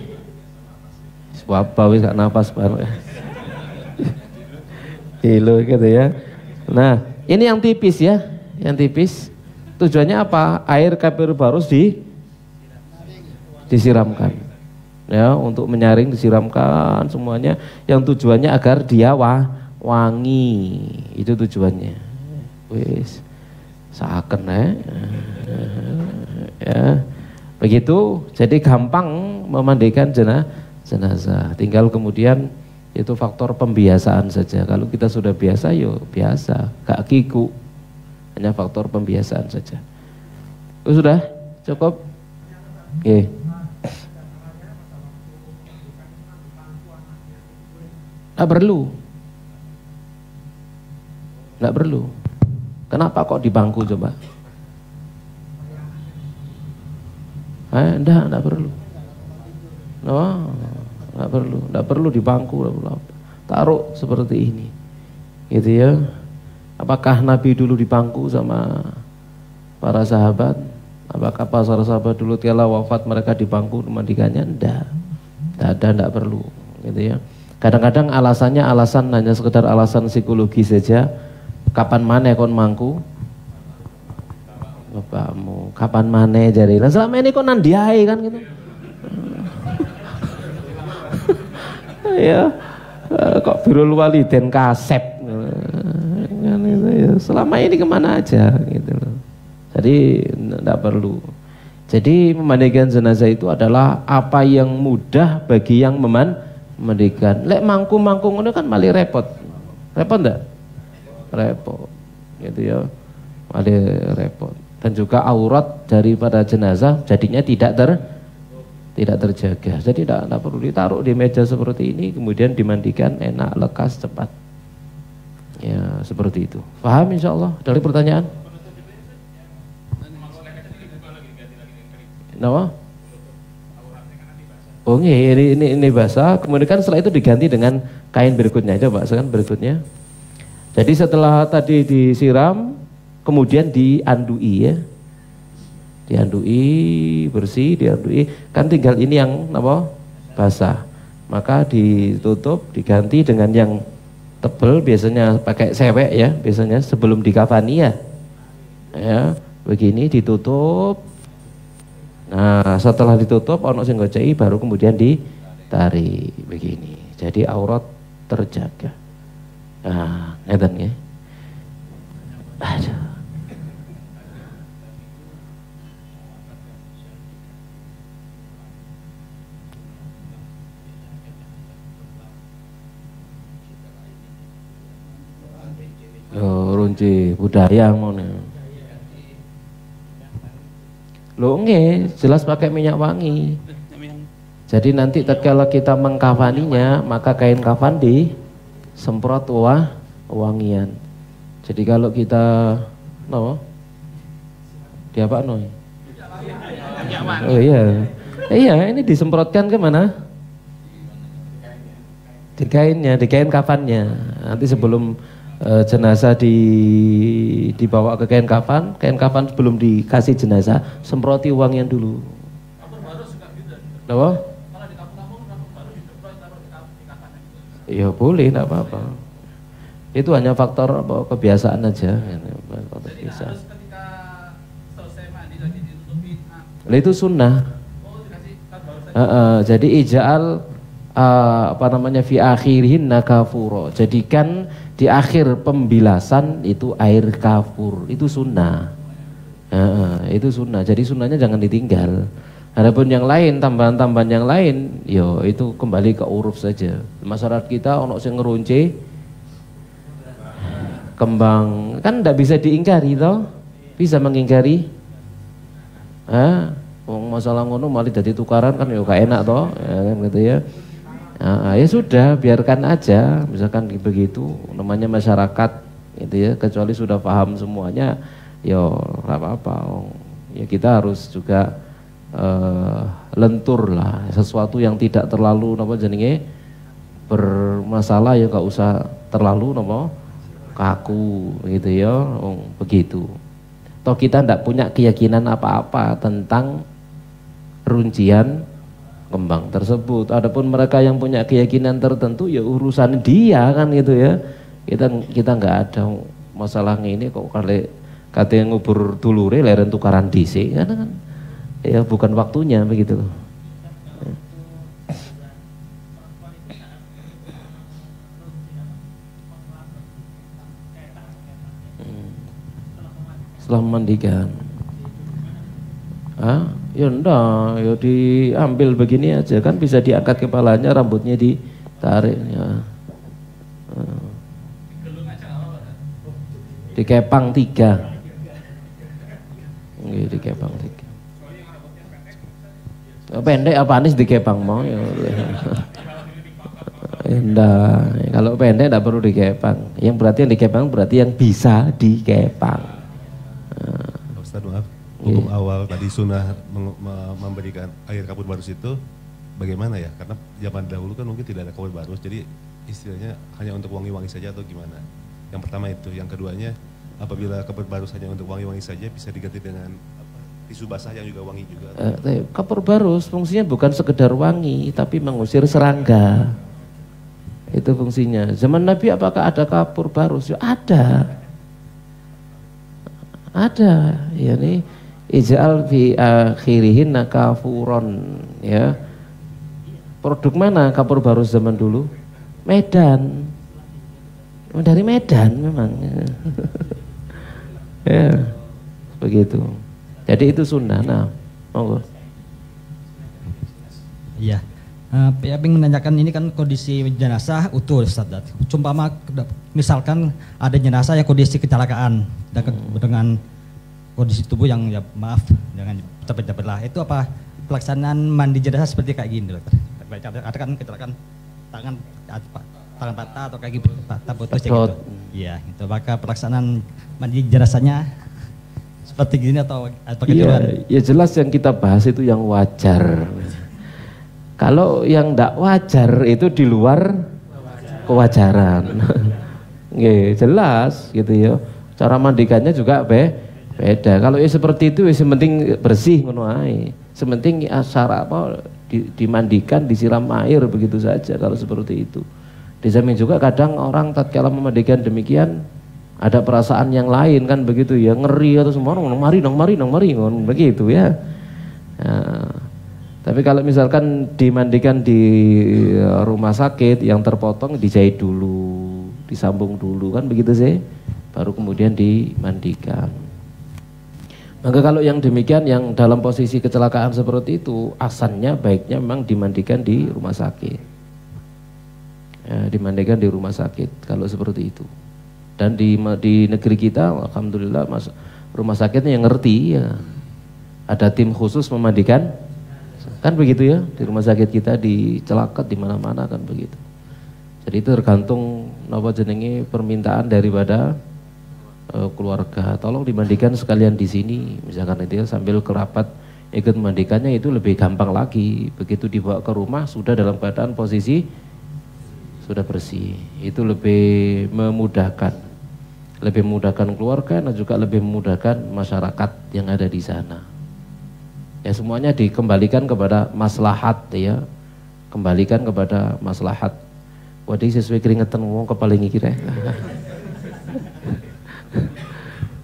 Apa wis gak napas baru, ya. Kilo gitu, ya. Nah, ini yang tipis, ya, yang tipis. Tujuannya apa? Air kafir barus disiramkan, ya, untuk menyaring disiramkan semuanya. Yang tujuannya agar dia wangi, itu tujuannya. Wis. Seakan, ya, begitu. Jadi gampang memandikan jenazah. Tinggal kemudian itu faktor pembiasaan saja. Kalau kita sudah biasa, yo biasa, gak kiku. Hanya faktor pembiasaan saja. Sudah cukup. Oke. Nggak perlu. Kenapa kok di bangku coba? Enggak perlu. Oh, enggak perlu di bangku. Taruh seperti ini, gitu, ya. Apakah Nabi dulu di bangku sama para sahabat? Apakah para sahabat dulu tiala wafat mereka di bangku memandikannya? Enggak perlu, gitu, ya. Kadang-kadang alasannya hanya sekedar alasan psikologi saja. Kapan mana kon mangku? Bapakmu, kapan mana jari? Lah selama ini kon nandiai kan gitu. ya kok birrul walidain kasep kan itu ya. Selama ini kemana aja gitu loh. Jadi tidak perlu. Jadi memandikan jenazah itu adalah apa yang mudah bagi yang memandikan. Lek mangkung itu kan malah repot. Repot enggak? Repot. Gitu ya. Malah repot. Dan juga aurat daripada jenazah jadinya tidak terjaga. Jadi tidak perlu ditaruh di meja seperti ini kemudian dimandikan enak, lekas, cepat. Ya, seperti itu. Paham insyaallah? Dari pertanyaan? Kenapa? Oh ini basah, kemudian kan setelah itu diganti dengan kain berikutnya. Coba sekarang berikutnya. Jadi setelah tadi disiram, kemudian diandui ya. Diandui, bersih, diandui. Kan tinggal ini yang apa? Basah. Maka ditutup, diganti dengan yang tebal, biasanya pakai sewek ya, biasanya sebelum dikafani ya. Ya, begini ditutup. Nah, setelah ditutup ono sing ngocei baru kemudian ditarik begini. Jadi aurat terjaga. Nah, ngeten nggih. Aduh. Oh, runci budaya ngono. Loh nggih, jelas pakai minyak wangi. Jadi nanti tatkala kita mengkafaninya, maka kain kafan disemprot wangian. Jadi kalau kita diapa Oh iya. Iya, ini disemprotkan ke mana? Di kainnya, di kain kafannya. Nanti sebelum jenazah dibawa ke kain kafan sebelum dikasih jenazah, semproti wangian dulu. Apa? Ya boleh, tidak apa-apa. Itu hanya faktor kebiasaan aja. Faktor kebiasaan. Itu sunnah. Jadi ija'al fi akhirihin nakafuro. Jadikan di akhir pembilasan itu air kafur, itu sunnah. Itu sunnah. Jadi sunnahnya jangan ditinggal. Adapun yang lain, tambahan-tambahan yang lain, yo itu kembali ke uruf saja. Masyarakat kita ono sing ngerunce kembang, kan tidak bisa diingkari toh? Bisa mengingkari? Masalah ngono malah jadi tukaran kan yo gak enak toh, ya kan gitu ya. Ya sudah, biarkan aja, misalkan begitu, namanya masyarakat gitu ya, kecuali sudah paham semuanya, yo nggak apa-apa. Ya kita harus juga lentur lah, sesuatu yang tidak terlalu bermasalah ya nggak usah terlalu kaku gitu ya, begitu. Toh kita tidak punya keyakinan apa-apa tentang runcian kembang tersebut. Adapun mereka yang punya keyakinan tertentu ya urusan dia kan gitu ya. Kita nggak ada masalah ini kok kali katanya ngubur dulure leren tukaran dhisik kan ya bukan waktunya begitu. Setelah memandikan. Ya enggak, ya diambil begini aja kan, bisa diangkat kepalanya, rambutnya ditarik ya. Dikepang 3. Nggih, dikepang 3. Pendek apa anis dikepang mau ya. Enggak, kalau pendek enggak perlu dikepang. Yang berarti yang dikepang berarti yang bisa dikepang. Ustaz, maaf. Hukum awal tadi sunnah memberikan air kapur barus itu bagaimana ya? Karena zaman dahulu kan mungkin tidak ada kapur barus, jadi istilahnya hanya untuk wangi-wangi saja atau gimana? Yang pertama itu, yang keduanya apabila kapur barus hanya untuk wangi-wangi saja bisa diganti dengan tisu basah yang juga wangi juga. Kapur barus fungsinya bukan sekedar wangi, tapi mengusir serangga. Itu fungsinya. Zaman Nabi apakah ada kapur barus? Ya ada. Ada, ya nih. Ij'al fi akhirihin nakafuron, ya. Produk mana kapur barus zaman dulu? Medan. Dari Medan memang. Ya, begitu. Jadi itu sunnah. Nah, monggo. Iya. Saya ingin menanyakan, ini kan kondisi jenazah utuh Ustaz. Cumpama misalkan ada jenazah yang kondisi kecelakaan dengan kondisi tubuh yang ya maaf jangan terpecah-belah. Itu apa pelaksanaan mandi jenazah seperti kayak gini, dokter? Ada kan kecelakaan tangan patah atau kaki patah putus ya gitu. Iya, itu maka pelaksanaan mandi jenazahnya seperti gini atau iya, ya jelas yang kita bahas itu yang wajar. Kalau yang tidak wajar itu di luar kewajaran. Nggih, jelas gitu ya. Cara mandikannya juga beda. Kalau seperti itu yang penting bersih ngono ae. Sementing asar apa dimandikan, disiram air begitu saja kalau seperti itu. Di samping juga kadang orang tatkala memandikan demikian ada perasaan yang lain kan begitu ya, ngeri atau semua orang mari ngono begitu ya. Nah, tapi kalau misalkan dimandikan di rumah sakit yang terpotong dijahit dulu, disambung dulu kan begitu sih, baru kemudian dimandikan. Maka kalau yang demikian yang dalam posisi kecelakaan seperti itu, asalnya baiknya memang dimandikan di rumah sakit. Ya, dimandikan di rumah sakit kalau seperti itu. Dan di negeri kita, alhamdulillah rumah sakitnya yang ngerti ya. Ada tim khusus memandikan. Kan begitu ya, di rumah sakit kita di Celaket di mana-mana kan begitu. Jadi itu tergantung napa jenenge permintaan daripada keluarga. Tolong dimandikan sekalian di sini, misalkan itu ya, sambil kerabat ikut memandikannya itu lebih gampang lagi. Begitu dibawa ke rumah sudah dalam keadaan posisi sudah bersih. Itu lebih memudahkan keluarga dan juga lebih memudahkan masyarakat yang ada di sana. Ya semuanya dikembalikan kepada maslahat ya, kembalikan kepada maslahat. Waduh sesuai keringetan ngomong kepala ngikir ya.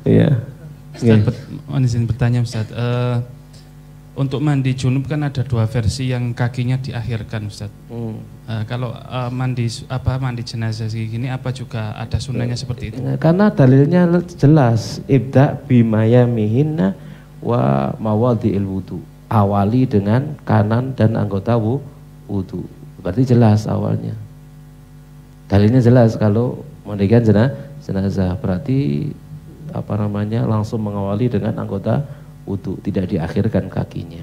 Iya. Ustaz, izin bertanya Ustaz, untuk mandi junub kan ada dua versi yang kakinya diakhirkan Ustaz. Kalau mandi jenazah gini apa juga ada sunnahnya seperti itu? Karena dalilnya jelas, ibda bimayamihinna wa mawadhi'il wudu. Awali dengan kanan dan anggota wudu. Berarti jelas awalnya. Dalilnya jelas kalau mandikan jenazah berarti langsung mengawali dengan anggota wudu, tidak diakhirkan kakinya.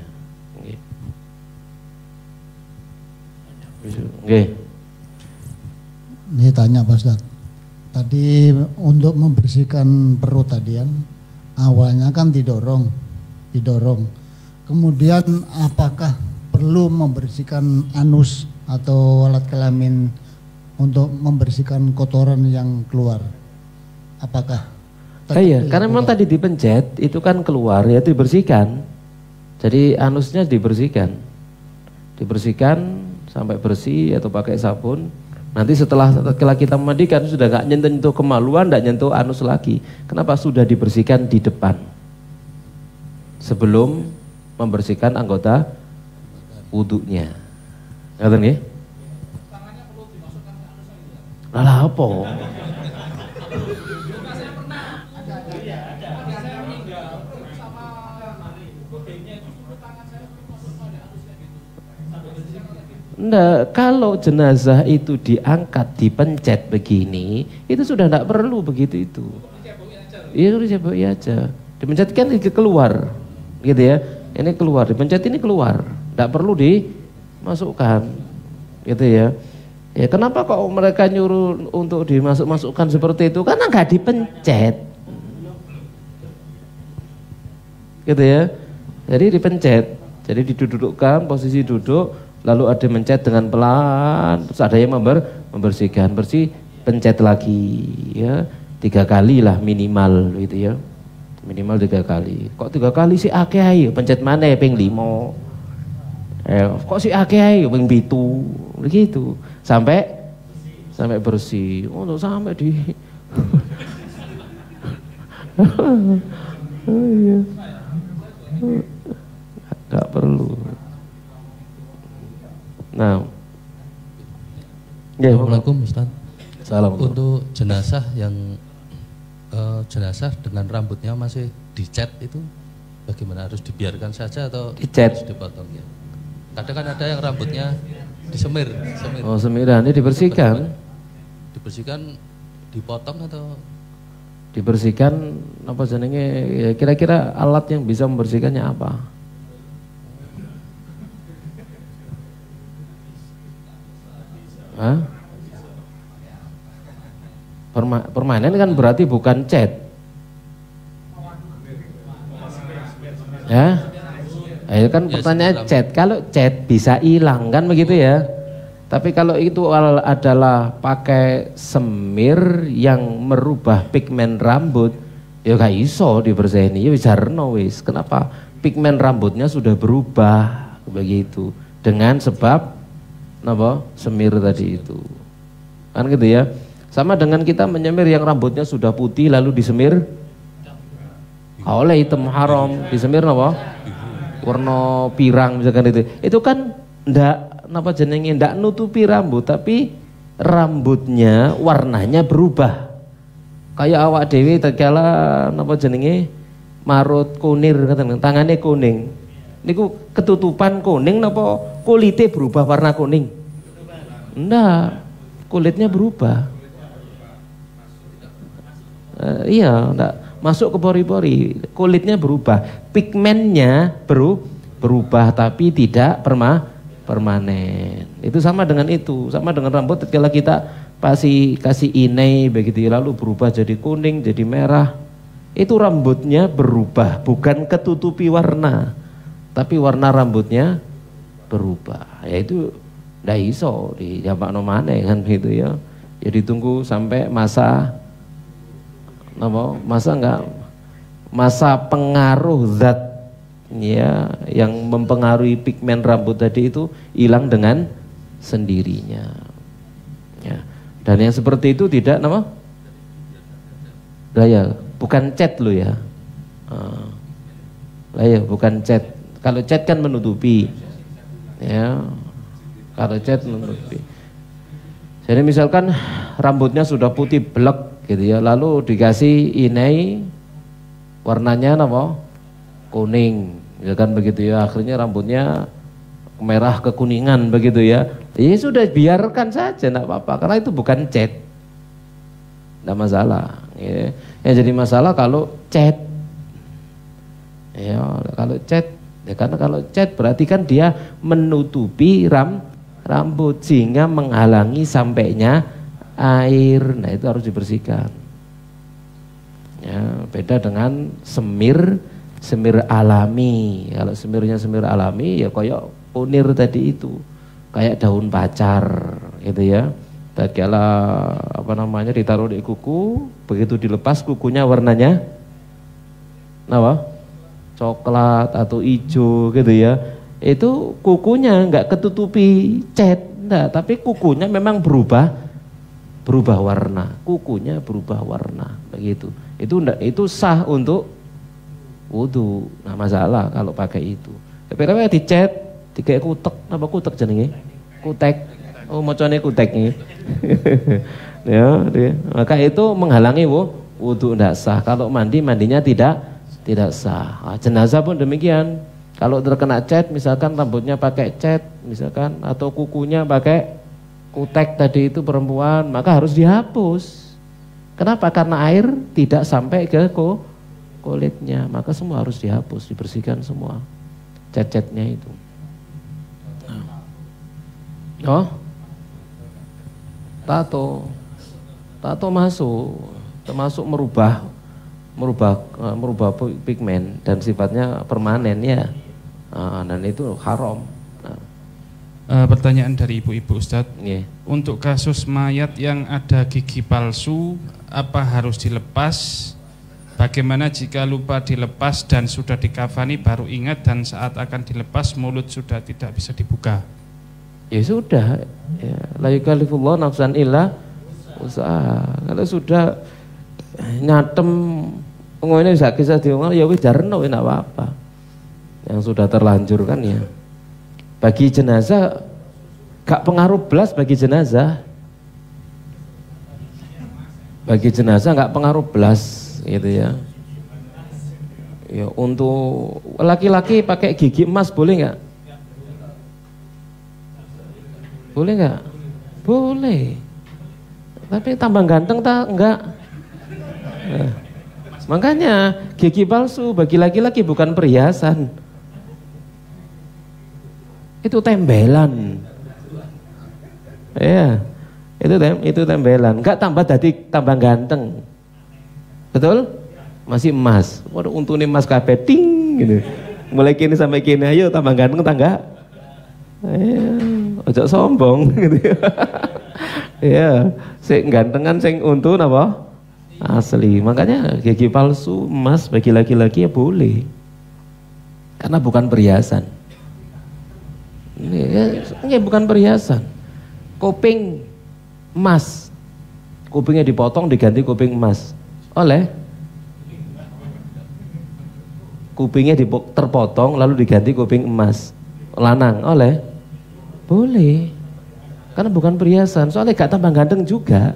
Nggih. Ini tanya Pak Ustaz. Tadi untuk membersihkan perut tadi kan awalnya kan didorong. Kemudian apakah perlu membersihkan anus atau alat kelamin untuk membersihkan kotoran yang keluar? Apakah? Iya, karena memang tadi dipencet itu kan keluar ya dibersihkan. Jadi anusnya dibersihkan sampai bersih atau pakai sabun. Nanti setelah kita memandikan sudah nggak nyentuh kemaluan, nggak nyentuh anus lagi. Kenapa? Sudah dibersihkan di depan sebelum membersihkan anggota wudunya. Ngerti nggih? Tangannya perlu dimasukkan ke anus. Lah apa? Nah, kalau jenazah itu diangkat, dipencet begini, itu sudah tidak perlu begitu itu. Iya, diceboi aja. Dipencet kan keluar, gitu ya. Ini keluar, dipencet ini keluar, tidak perlu dimasukkan, gitu ya. Ya kenapa kok mereka nyuruh untuk dimasukkan seperti itu? Karena nggak dipencet, gitu ya. Jadi dipencet, jadi didudukkan posisi duduk. Lalu ada mencet dengan pelan, terus ada yang membersihkan, pencet lagi ya 3 kali lah minimal gitu ya, minimal 3 kali. Kok 3 kali sih akeh ayo pencet mana ya ping 5, kok sih akeh ayo ping 7 begitu sampai bersih. Oh sampai di nggak perlu. Nah, Assalamualaikum Ustaz. Salam. Untuk jenazah yang jenazah dengan rambutnya masih dicat itu bagaimana, harus dibiarkan saja atau Dicat? harus dipotong ya? Kadang kan ada yang rambutnya disemir. Oh, semiran ini dibersihkan. Dibersihkan, dipotong atau Dibersihkan apa jenenge, ya kira-kira alat yang bisa membersihkannya apa? Hah? Permanen kan berarti bukan cat. Ya? Itu kan pertanyaan cat. Kalau cat bisa hilang kan begitu ya. Tapi kalau itu adalah pakai semir yang merubah pigmen rambut, ya gak iso dibersiheni, ya jarno wis. Kenapa? Pigmen rambutnya sudah berubah begitu dengan sebab apa? Semir tadi itu. Kan gitu ya. Sama dengan kita menyemir yang rambutnya sudah putih lalu disemir oleh hitam haram, disemir apa? Warna pirang misalkan itu. Itu kan ndak napa jenenge, ndak nutupi rambut tapi rambutnya warnanya berubah. Kayak awak dewi tatkala napa jenenge marut kunir katakan tangannya kuning. Niku ketutupan kuning napa kulitnya berubah warna kuning? Enggak, kulitnya berubah. Iya, enggak masuk ke pori-pori, kulitnya berubah, pigmennya berubah tapi tidak permanen. Itu sama dengan itu, sama dengan rambut ketika kita kasih inai begitu lalu berubah jadi kuning, jadi merah. Itu rambutnya berubah, bukan ketutupi warna, tapi warna rambutnya berubah. Ya itu ndak iso di jamakno maneh kan gitu ya. Ya ditunggu sampai masa pengaruh zat ya yang mempengaruhi pigmen rambut tadi itu hilang dengan sendirinya. Ya. Dan yang seperti itu tidak ya, bukan cat lo ya. Ya bukan cat. Kalau cat kan menutupi. Ya. Kalau cat menutupi. Jadi misalkan rambutnya sudah putih blek gitu ya, lalu dikasih inai warnanya kuning, misalkan begitu ya, akhirnya rambutnya merah kekuningan begitu ya, ya sudah biarkan saja, enggak apa-apa, karena itu bukan cat, enggak masalah. Ya. Yang jadi masalah kalau cat, ya kalau cat, ya karena kalau cat berarti kan dia menutupi rambut sehingga menghalangi sampainya air, nah itu harus dibersihkan. Ya, beda dengan semir alami. Kalau semirnya semir alami ya kayak punir tadi itu, kayak daun pacar, gitu ya. Tatkala ditaruh di kuku, begitu dilepas kukunya warnanya coklat atau hijau gitu ya. Itu kukunya nggak ketutupi cat, enggak, tapi kukunya memang berubah warna, kukunya berubah warna begitu. Itu sah untuk wudu. Nah masalah kalau pakai itu. Tapi kalau dicat, dikai kutek, apa kutek jenenge? Kutek. Oh macane kutek nih. Ya, maka itu menghalangi wudu ndak sah. Kalau mandinya tidak sah. Nah, jenazah pun demikian. Kalau terkena cat, misalkan rambutnya pakai cat, misalkan atau kukunya pakai kutek tadi itu perempuan, maka harus dihapus. Kenapa? Karena air tidak sampai ke kulitnya, maka semua harus dihapus, dibersihkan semua cat-catnya itu. Oh, tato masuk, termasuk merubah pigmen dan sifatnya permanen ya, dan itu haram. Pertanyaan dari ibu-ibu Ustadz, Yeah. Untuk kasus mayat yang ada gigi palsu, apa harus dilepas? Bagaimana jika lupa dilepas dan sudah dikafani baru ingat dan saat akan dilepas mulut sudah tidak bisa dibuka? Ya sudah, ya. La yukallifullahu nafsan illa usaha. Kalau sudah nyatem ngene sak kisah diomong ya wis jarno enak apa-apa. Yang sudah terlanjur kan ya. Bagi jenazah gak pengaruh belas bagi jenazah. bagi jenazah nggak pengaruh belas gitu ya. Ya untuk laki-laki pakai gigi emas boleh nggak? Boleh nggak? Boleh. Tapi tambah ganteng tak enggak? Nah, makanya gigi palsu bagi laki-laki bukan perhiasan. Itu tembelan. Ya, itu tembelan. Enggak tambah ganteng. Betul? Masih emas. Waduh, untungnya emas kabeh ting gitu. Mulai kini sampai kini ayo tambah ganteng tangga. Ojo sombong gitu. Ya, sing gantengan sing untu napa? Asli. Makanya gigi palsu emas bagi laki-laki ya boleh. Karena bukan perhiasan. Ini bukan perhiasan. Kuping emas. Kupingnya dipotong diganti kuping emas. Oleh? Kupingnya terpotong lalu diganti kuping emas. Lanang, oleh? Boleh. Karena bukan perhiasan, soalnya gak tambah ganteng juga.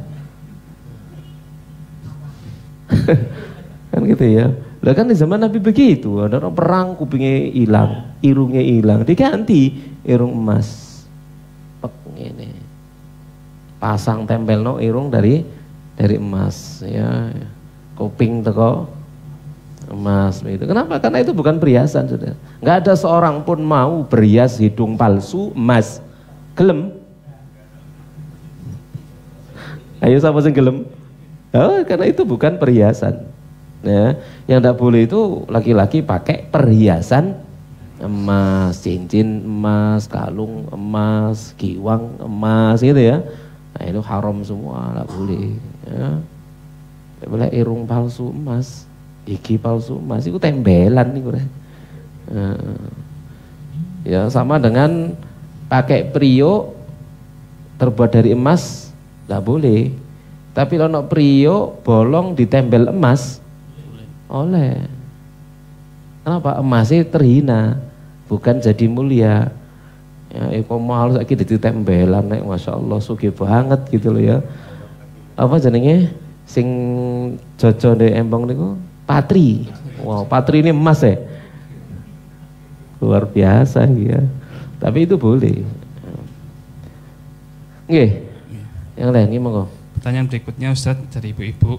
Kan gitu ya. Lah kan di zaman Nabi begitu, ada orang perang kupingnya hilang, irungnya hilang, diganti irung emas. Pek ini. Pasang tempel no irung dari emas ya. Kuping teko emas itu. Kenapa? Karena itu bukan perhiasan, sudah. Nggak ada seorang pun mau berhias hidung palsu emas. Gelem? Ayo siapa sing gelem? Oh, karena itu bukan perhiasan. Ya, yang tidak boleh itu laki-laki pakai perhiasan emas, cincin emas, kalung emas, giwang emas gitu ya. Nah, itu haram semua, nggak boleh. Ya. Nggak boleh irung palsu emas. Gigi palsu emas itu tembelan nih gue. Ya sama dengan pakai prio terbuat dari emas nggak boleh. Tapi kalau prio bolong ditembel emas oleh. Kenapa? Emasnya terhina, bukan jadi mulia. Ya, kok mahal lagi ditembelan nek, masya Allah sugih banget gitu loh ya. Apa jenenge sing jojo ndek embong niku? Patri. Wow, patri ini emas ya. Luar biasa ya. Tapi itu boleh. Nggih. Yang lain ini monggo. Pertanyaan berikutnya Ustaz dari ibu-ibu.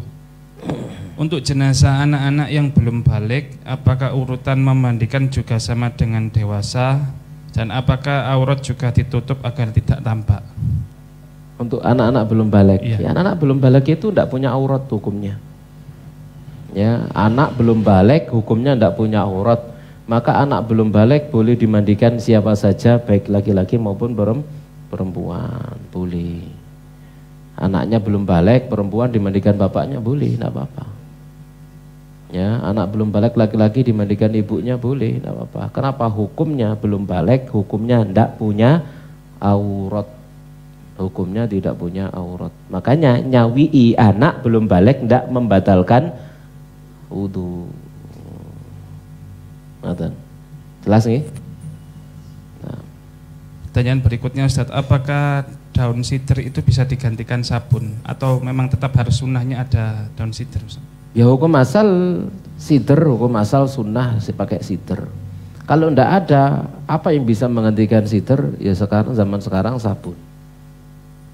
Untuk jenazah anak-anak yang belum balik, apakah urutan memandikan juga sama dengan dewasa? Dan apakah aurat juga ditutup agar tidak tampak? Untuk anak-anak belum balik. Iya. Ya, anak-anak belum balik itu tidak punya aurat hukumnya. Ya, anak belum balik hukumnya tidak punya aurat. Maka anak belum balik boleh dimandikan siapa saja, baik laki-laki maupun perempuan, boleh. Anaknya belum balik, perempuan dimandikan bapaknya boleh, tidak apa-apa. Ya, anak belum balik laki-laki dimandikan ibunya boleh, tidak apa-apa. Kenapa? Hukumnya belum balik, hukumnya tidak punya aurat. Hukumnya tidak punya aurat. Makanya nyawi'i anak belum balik tidak membatalkan wudu. Jelas nih? Nah. Pertanyaan berikutnya Ustaz, apakah daun sidr itu bisa digantikan sabun atau memang tetap harus sunnahnya ada daun sidr Ustaz? Ya hukum asal sidr, hukum asal sunnah pakai sidr. Kalau ndak ada, apa yang bisa menggantikan sidr? Ya sekarang zaman sekarang sabun.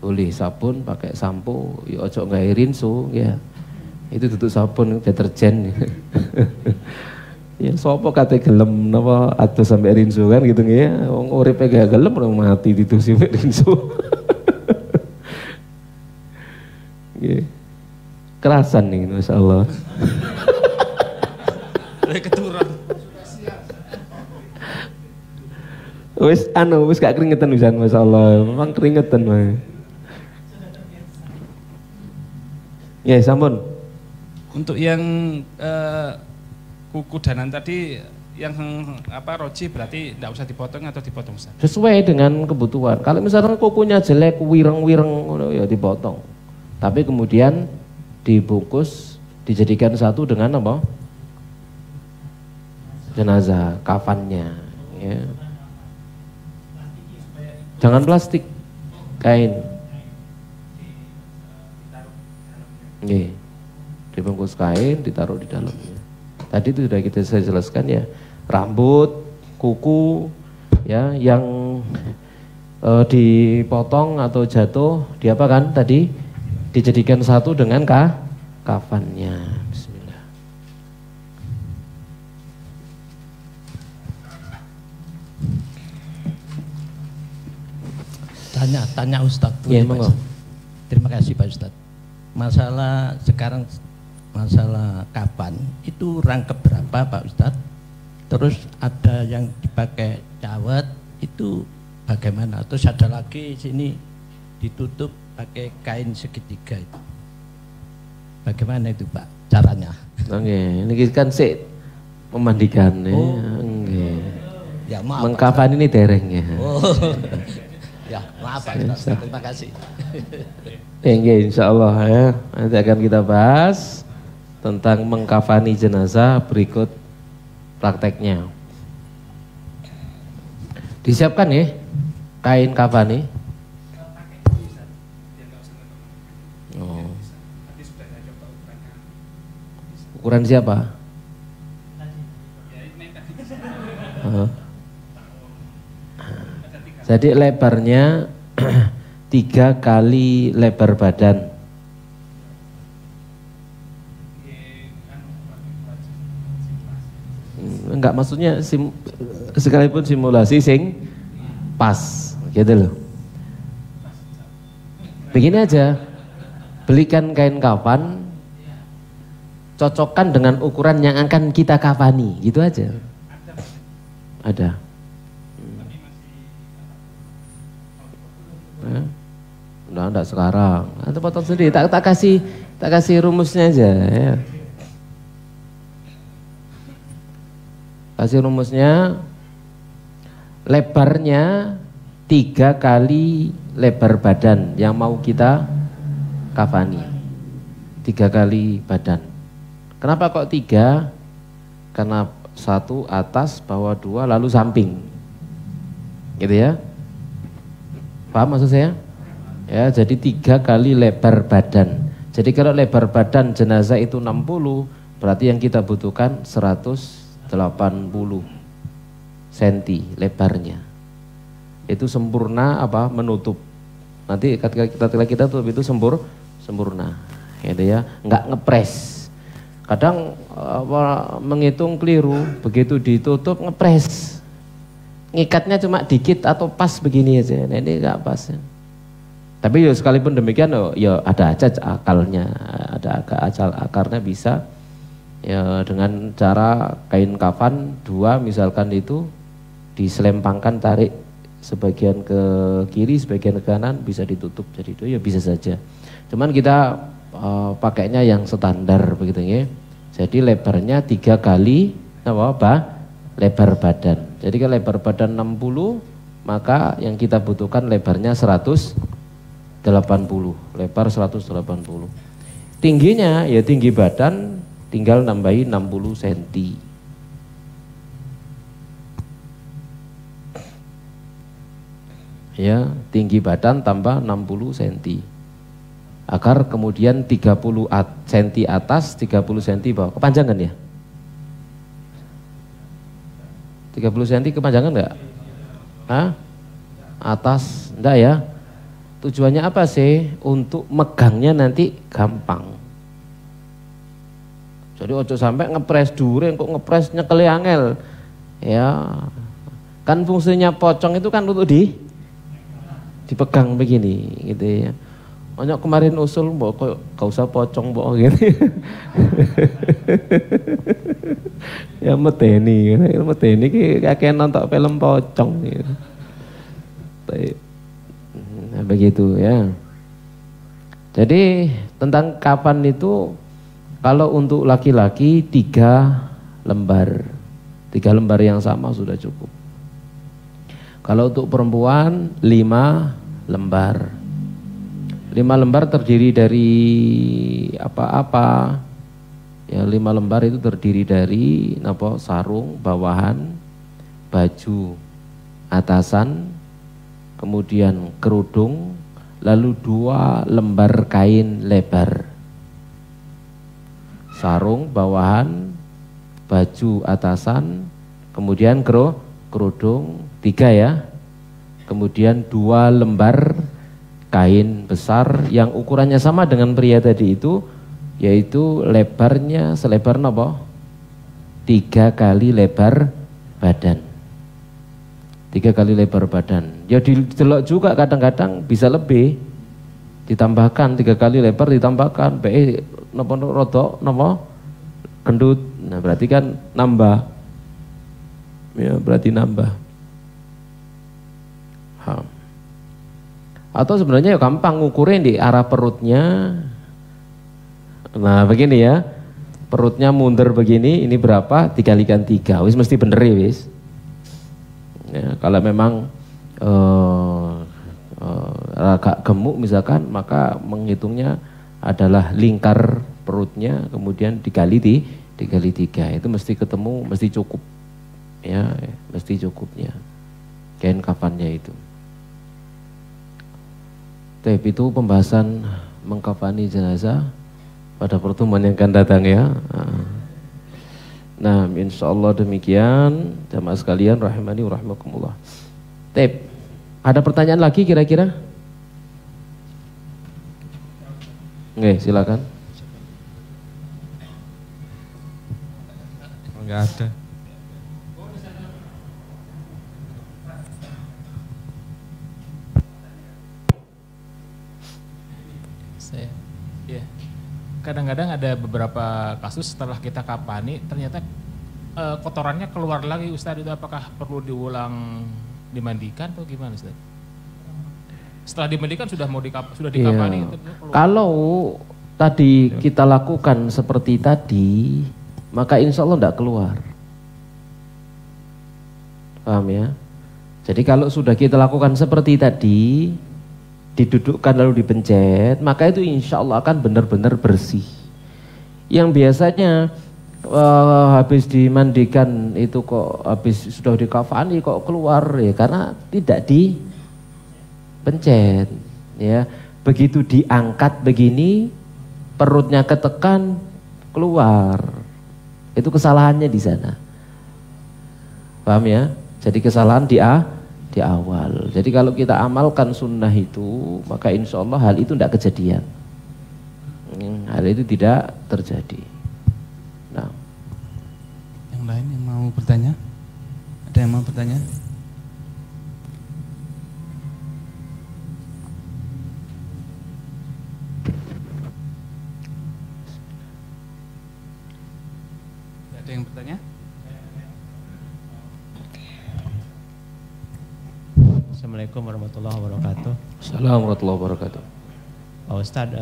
Boleh sabun pakai sampo, ya ojo nggak rinso ya. Itu tutup sabun deterjen. Ya sopo kate gelem napa atus sampai rinso kan gitu ya. Wong uripe gak gelem orang mati ditusi sampai rinso. Nggih. Kerasan nih masyaallah. Keturun. Wis gak keringetan pisan masyaallah. Memang keringetan wae. Ya, sampun. Untuk yang kuku danan tadi yang roji berarti tidak usah dipotong atau dipotong Ustaz? Sesuai dengan kebutuhan. Kalau misalnya kukunya jelek, wireng-wireng ya dipotong. Tapi kemudian dibungkus, dijadikan satu dengan apa? Jenazah, kafannya. Ya. Jangan plastik, kain. Nggih. Dibungkus kain, ditaruh di dalamnya. Tadi itu sudah saya jelaskan ya, rambut, kuku, ya yang dipotong atau jatuh, diapakan tadi? Dijadikan satu dengan kafannya. Bismillah. Tanya Ustadz. Ya, monggo. Terima kasih Pak Ustadz. Masalah sekarang, masalah kapan itu rangkep berapa Pak Ustadz? Terus ada yang dipakai cawat itu bagaimana? Terus ada lagi sini ditutup pakai kain segitiga itu. Bagaimana itu Pak caranya? Oke, ini kan sih memandikan ya. Ya maaf. Mengkafan ini dereng ya. Oh. Ya maaf Pak Ustadz. Terima kasih. Oke, insya Allah ya. Nanti akan kita bahas tentang mengkafani jenazah berikut prakteknya. Disiapkan ya kain kafani. Oh. Ukuran siapa? Jadi lebarnya 3 kali lebar badan. Enggak, maksudnya sekalipun simulasi sing pas gitu loh. Begini aja, belikan kain kafan, cocokkan dengan ukuran yang akan kita kafani, gitu aja. Ada. Udah enggak sekarang. Atau potong sendiri. Tak kasih rumusnya aja ya. Kasih rumusnya, lebarnya 3 kali lebar badan yang mau kita kafani. 3 kali badan. Kenapa kok 3? Karena 1 atas, bawah 2, lalu samping. Gitu ya. Paham maksud saya? Ya, jadi 3 kali lebar badan. Jadi kalau lebar badan jenazah itu 60, berarti yang kita butuhkan 180 cm lebarnya. Itu sempurna apa? Menutup. Nanti ketika kita tutup itu sempurna. Gitu ya, enggak ngepres. Kadang menghitung keliru, begitu ditutup ngepres. Ngikatnya cuma dikit atau pas begini aja. Nah, ini enggak pas ya. Tapi ya sekalipun demikian ya ada aja akalnya, ada akarnya bisa ya dengan cara kain kafan 2 misalkan itu diselempangkan, tarik sebagian ke kiri, sebagian ke kanan, bisa ditutup jadi 2 ya bisa saja. Cuman kita pakainya yang standar begitu ya. Jadi lebarnya 3 kali apa? Lebar badan. Jadi kalau lebar badan 60, maka yang kita butuhkan lebarnya 180, lebar 180. Tingginya ya tinggi badan tinggal nambahin 60 cm. Ya, tinggi badan tambah 60 cm. Agar kemudian 30 cm atas, 30 cm bawah. Kepanjangan ya? 30 cm kepanjangan enggak? Hah? Atas, enggak ya? Tujuannya apa sih? Untuk megangnya nanti gampang. Jadi ojo sampai ngepres dure, kok ngepres nyekeli angel. Ya. Kan fungsinya pocong itu kan untuk dipegang begini gitu ya. Banyak kemarin usul mbok kok gak usah pocong mbok gitu. Ya meteni ki kakek nonton film pocong gitu. Nah, begitu ya. Jadi tentang kapan itu, kalau untuk laki-laki 3 lembar. 3 lembar yang sama sudah cukup. Kalau untuk perempuan 5 lembar. 5 lembar terdiri dari apa-apa. Ya 5 lembar itu terdiri dari sarung bawahan, baju atasan, kemudian kerudung, lalu 2 lembar kain lebar. sarung bawahan, baju atasan, kemudian kerudung 3 ya. Kemudian 2 lembar kain besar yang ukurannya sama dengan pria tadi itu, yaitu lebarnya selebar apa? 3 kali lebar badan. 3 kali lebar badan. Ya didelok juga kadang-kadang bisa lebih. Ditambahkan 3 kali lebar ditambahkan napa rodok napa gendut. Nah, berarti kan nambah. Ya, berarti nambah. Atau sebenarnya ya gampang ngukurin di arah perutnya. Nah, begini ya. Perutnya mundur begini, ini berapa? Dikalikan 3. Wis mesti bener ya, wis. Ya, kalau memang agak gemuk misalkan, maka menghitungnya adalah lingkar perutnya kemudian dikali 3. Itu mesti ketemu, mesti cukup. Ya, mesti cukupnya. Kain kafannya itu. Tapi itu pembahasan mengkafani jenazah pada pertemuan yang akan datang ya. Nah, insya Allah demikian jamaah sekalian rahimani wa rahimakumullah. Tep, ada pertanyaan lagi kira-kira? Oke, silakan. Enggak ada. Kadang-kadang ada beberapa kasus setelah kita kafani ternyata kotorannya keluar lagi Ustadz, itu apakah perlu diulang dimandikan atau gimana Ustadz? Setelah dimandikan sudah dikafani. Iya. Kalau tadi kita lakukan seperti tadi, maka insya Allah tidak keluar. Paham ya? Jadi kalau sudah kita lakukan seperti tadi, didudukkan lalu dipencet, maka itu insya Allah akan benar-benar bersih. Yang biasanya habis dimandikan itu kok habis sudah dikafani kok keluar ya karena tidak dipencet ya. Begitu diangkat begini perutnya ketekan keluar. Itu kesalahannya di sana. Paham ya? Jadi kesalahan di awal. Jadi kalau kita amalkan sunnah itu, maka insya Allah hal itu tidak kejadian. Hal itu tidak terjadi. Nah, yang lain yang mau bertanya? Ada yang mau bertanya? Ada yang bertanya? Assalamualaikum warahmatullahi wabarakatuh. Assalamualaikum warahmatullahi wabarakatuh. Pak Ustadz,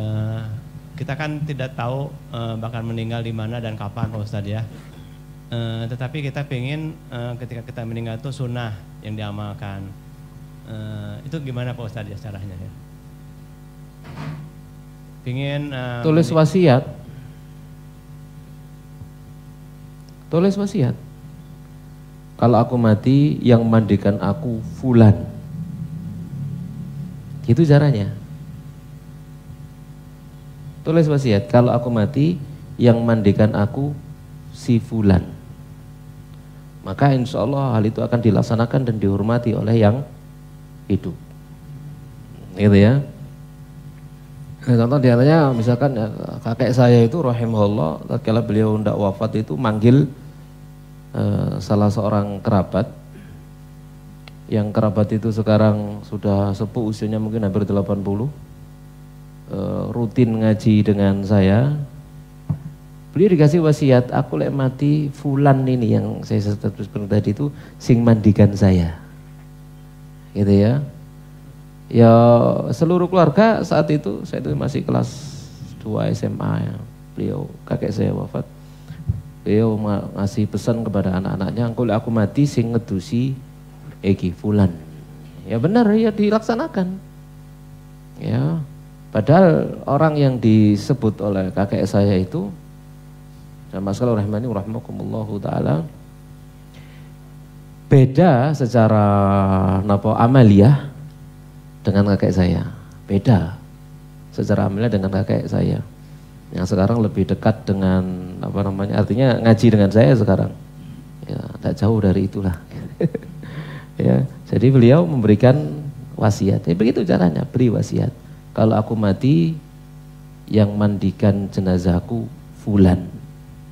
kita kan tidak tahu bakal meninggal di mana dan kapan Pak Ustadz ya. Tetapi kita ingin ketika kita meninggal itu sunnah yang diamalkan. Itu gimana Pak Ustadz ya caranya ya? Pingin tulis wasiat. Tulis wasiat. Kalau aku mati yang mandikan aku fulan. Itu caranya. Tulis wasiat, kalau aku mati yang mandikan aku si fulan. Maka insya Allah hal itu akan dilaksanakan dan dihormati oleh yang hidup. Gitu ya. Nah, contoh diantaranya misalkan ya, kakek saya itu rahimahullah tatkala beliau hendak wafat itu manggil salah seorang kerabat. Yang kerabat itu sekarang sudah sepuh, usianya mungkin hampir 80, rutin ngaji dengan saya. Beliau dikasih wasiat, aku lek mati fulan ini yang saya statuskan tadi itu sing mandikan saya. Gitu ya. Ya seluruh keluarga saat itu, saya itu masih kelas 2 SMA ya. Beliau, kakek saya wafat. Beliau ngasih pesan kepada anak-anaknya, engko lek aku mati sing ngedusi Egi fulan. Ya benar ya dilaksanakan. Ya. Padahal orang yang disebut oleh kakek saya itu jamaah sekalian rahimani wa rahimakumullahu taala beda secara amaliyah dengan kakek saya. Beda secara amaliyah dengan kakek saya. Yang sekarang lebih dekat dengan apa namanya, artinya ngaji dengan saya sekarang. Ya, tidak jauh dari itulah. Ya, jadi beliau memberikan wasiat. Ya, begitu caranya, beri wasiat. Kalau aku mati, yang mandikan jenazahku fulan.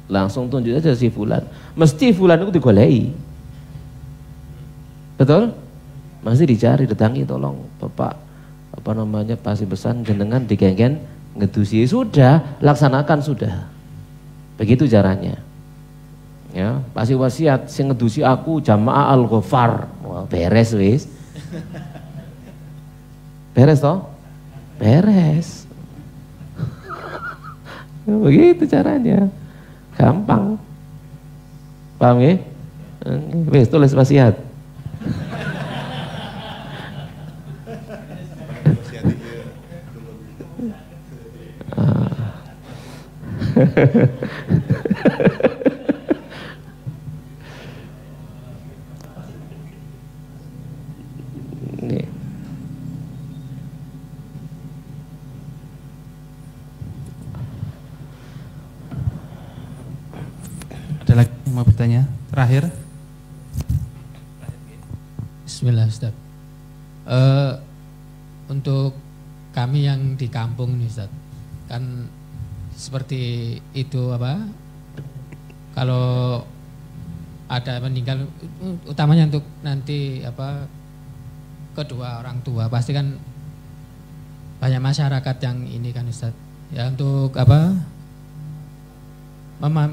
Langsung tunjuk aja si fulan. Mesti fulan itu digolei. Betul? Masih dicari, datangi, tolong Bapak apa namanya, pasti pesan jenengan digenggen ngedusi, sudah laksanakan sudah. Begitu caranya. Ya, pasti wasiat sing ngedusi aku jamaah Al-Ghafar. Wah, beres wis. Beres toh? Beres. Begitu caranya. Gampang. Paham ya? Wis tulis wasiat. Ada lagi yang mau bertanya? Terakhir. Bismillah Ustaz. Untuk kami yang di kampung nih Ustaz, kan seperti itu apa? Kalau ada meninggal, utamanya untuk nanti apa, kedua orang tua, pasti kan banyak masyarakat yang ini kan Ustaz. Ya untuk apa?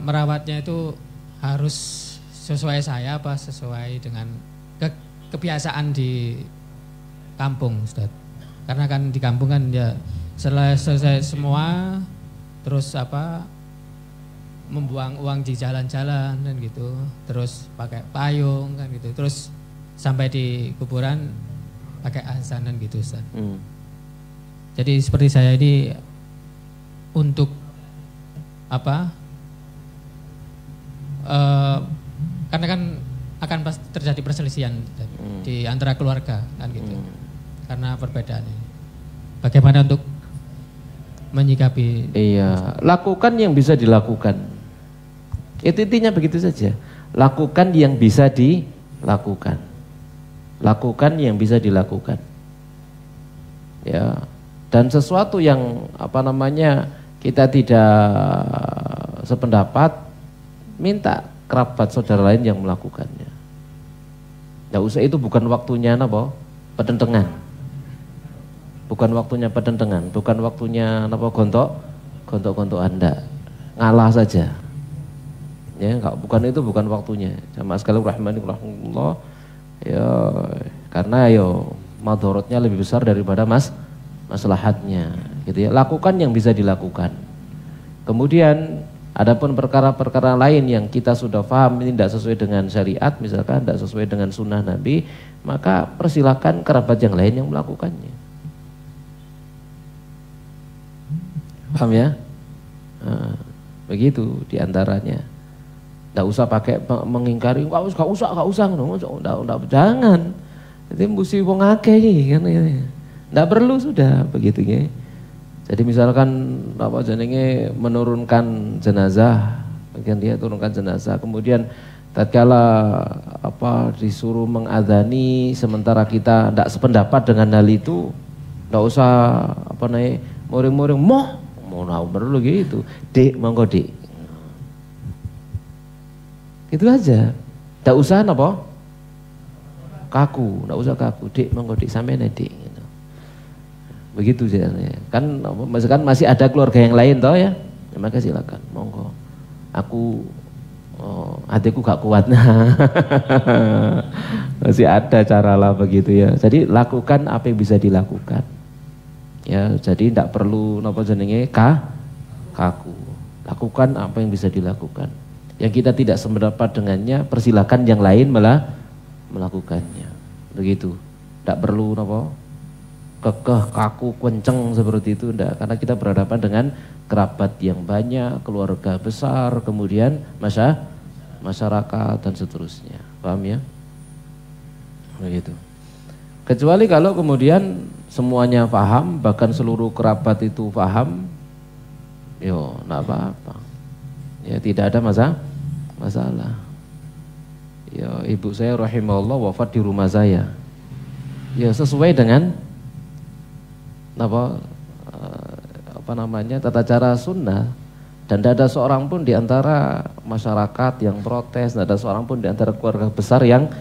Merawatnya itu harus sesuai saya apa sesuai dengan kebiasaan di kampung Ustaz. Karena kan di kampung kan ya selesai semua, terus apa, membuang uang di jalan-jalan kan gitu, terus pakai payung kan gitu, terus sampai di kuburan pakai azan kan gitu Ustaz. Jadi seperti saya ini untuk apa, karena kan akan pasti terjadi perselisihan di antara keluarga kan gitu, karena perbedaan ini. Bagaimana untuk menyikapi? Iya, lakukan yang bisa dilakukan. Itu intinya begitu saja. Lakukan yang bisa dilakukan. Lakukan yang bisa dilakukan. Ya, dan sesuatu yang apa namanya kita tidak sependapat, minta kerabat saudara lain yang melakukannya. Nggak usah, itu bukan waktunya apa? Petentengan. Bukan waktunya petentengan, bukan waktunya apa gontok Anda. Ngalah saja. Ya, enggak, bukan waktunya. Jamaah sekalian rahimahullah. Ya, karena madorotnya lebih besar daripada maslahatnya, gitu ya. Lakukan yang bisa dilakukan. Kemudian adapun perkara-perkara lain yang kita sudah paham ini tidak sesuai dengan syariat, misalkan tidak sesuai dengan sunnah Nabi, maka persilakan kerabat yang lain yang melakukannya. Paham ya? Nah, begitu diantaranya. Tidak usah pakai mengingkari, gak usah, jangan. Itu mesti wong akeh kan. Tidak perlu sudah begitu ya. Jadi misalkan apa jenenge menurunkan jenazah, bagian dia turunkan jenazah, kemudian tatkala apa disuruh mengadzani sementara kita tidak sependapat dengan hal itu, tidak usah apa nih muring-muring mau perlu gitu, dek monggo dek, gitu aja, tidak usah apa kaku, tidak usah kaku, dek monggo dek sampai dek. Begitu jalannya. Kan masih ada keluarga yang lain toh ya. Maka silakan, monggo. Aku hatiku gak kuat. Masih ada cara lah begitu ya. Jadi lakukan apa yang bisa dilakukan. Ya, jadi tidak perlu napa jenenge kaku. Lakukan apa yang bisa dilakukan. Yang kita tidak sependapat dengannya, persilakan yang lain malah melakukannya. Begitu. Tidak perlu napa kekeh, kaku, kenceng seperti itu, enggak. Karena kita berhadapan dengan kerabat yang banyak, keluarga besar, kemudian masyarakat dan seterusnya. Paham ya? Begitu. Kecuali kalau kemudian semuanya paham, bahkan seluruh kerabat itu paham, enggak apa-apa. Ya tidak ada masalah. Ya ibu saya rahimahullah wafat di rumah saya. Ya sesuai dengan apa namanya tata cara sunnah, dan tidak ada seorang pun di antara masyarakat yang protes, tidak ada seorang pun di antara keluarga besar yang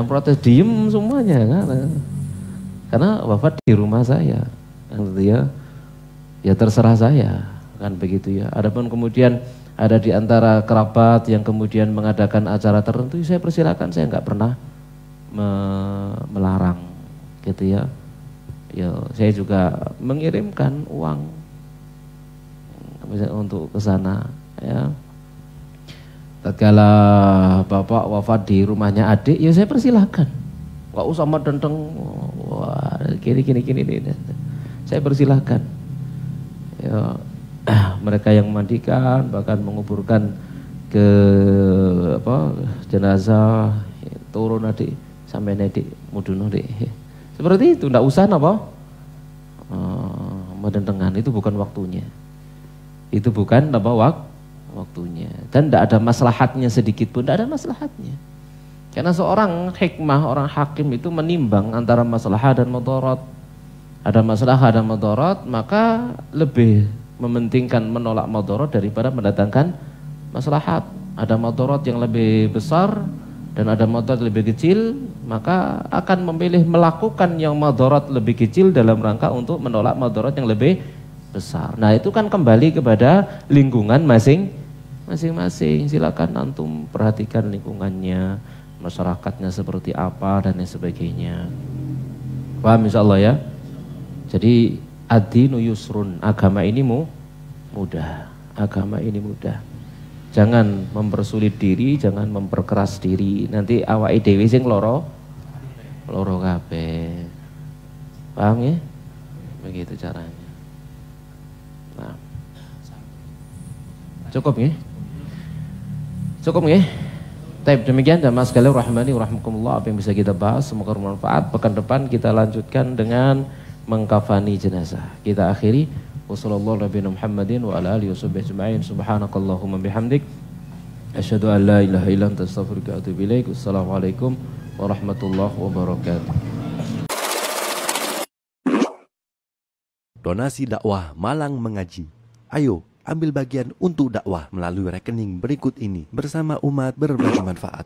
protes, diem semuanya kan? Karena wafat di rumah saya, kan, ya terserah saya, kan begitu ya. Adapun kemudian ada di antara kerabat yang kemudian mengadakan acara tertentu, saya persilakan, saya nggak pernah melarang, gitu ya. Ya, saya juga mengirimkan uang untuk ke sana, ya. Tatkala bapak wafat di rumahnya adik, ya saya persilahkan, nggak usah medenteng, wah gini. Saya persilahkan. Ya, mereka yang memandikan, bahkan menguburkan ke jenazah, turun adik sampai adik muduno adik. Seperti itu, nggak usah mendendengan, itu bukan waktunya. Itu bukan waktunya. Dan tidak ada maslahatnya sedikit pun, tidak ada maslahatnya. Karena seorang hikmah, orang hakim itu menimbang antara maslahat dan mudarat. Ada maslahat dan mudarat, maka lebih mementingkan menolak mudarat daripada mendatangkan maslahat. Ada mudarat yang lebih besar dan ada mudarat lebih kecil, maka akan memilih melakukan yang mudarat lebih kecil dalam rangka untuk menolak mudarat yang lebih besar. Nah itu kan kembali kepada lingkungan masing-masing. Silakan antum perhatikan lingkungannya, masyarakatnya seperti apa dan lain sebagainya. Paham insyaallah ya. Jadi ad-dinu yusrun, agama ini mudah. Agama ini mudah. Jangan mempersulit diri, jangan memperkeras diri. Nanti awake dhewe sing loro kabeh. Paham ya? Begitu caranya. Nah. Cukup ya? Cukup ya? Baik, demikian dan mas sekalian rahimani rahimakumullah, apa yang bisa kita bahas semoga bermanfaat. Pekan depan kita lanjutkan dengan mengkafani jenazah. Kita akhiri wassallallahu nabiyana Muhammadin wa ala alihi washabbihi ajma'in. Subhanakallahumma bihamdik asyhadu an la ilaha illa anta astaghfiruka wa atubu ilaik. Wassalamualaikum warahmatullahi wabarakatuh. Donasi dakwah Malang Mengaji. Ayo ambil bagian untuk dakwah melalui rekening berikut ini bersama umat berbagi manfaat.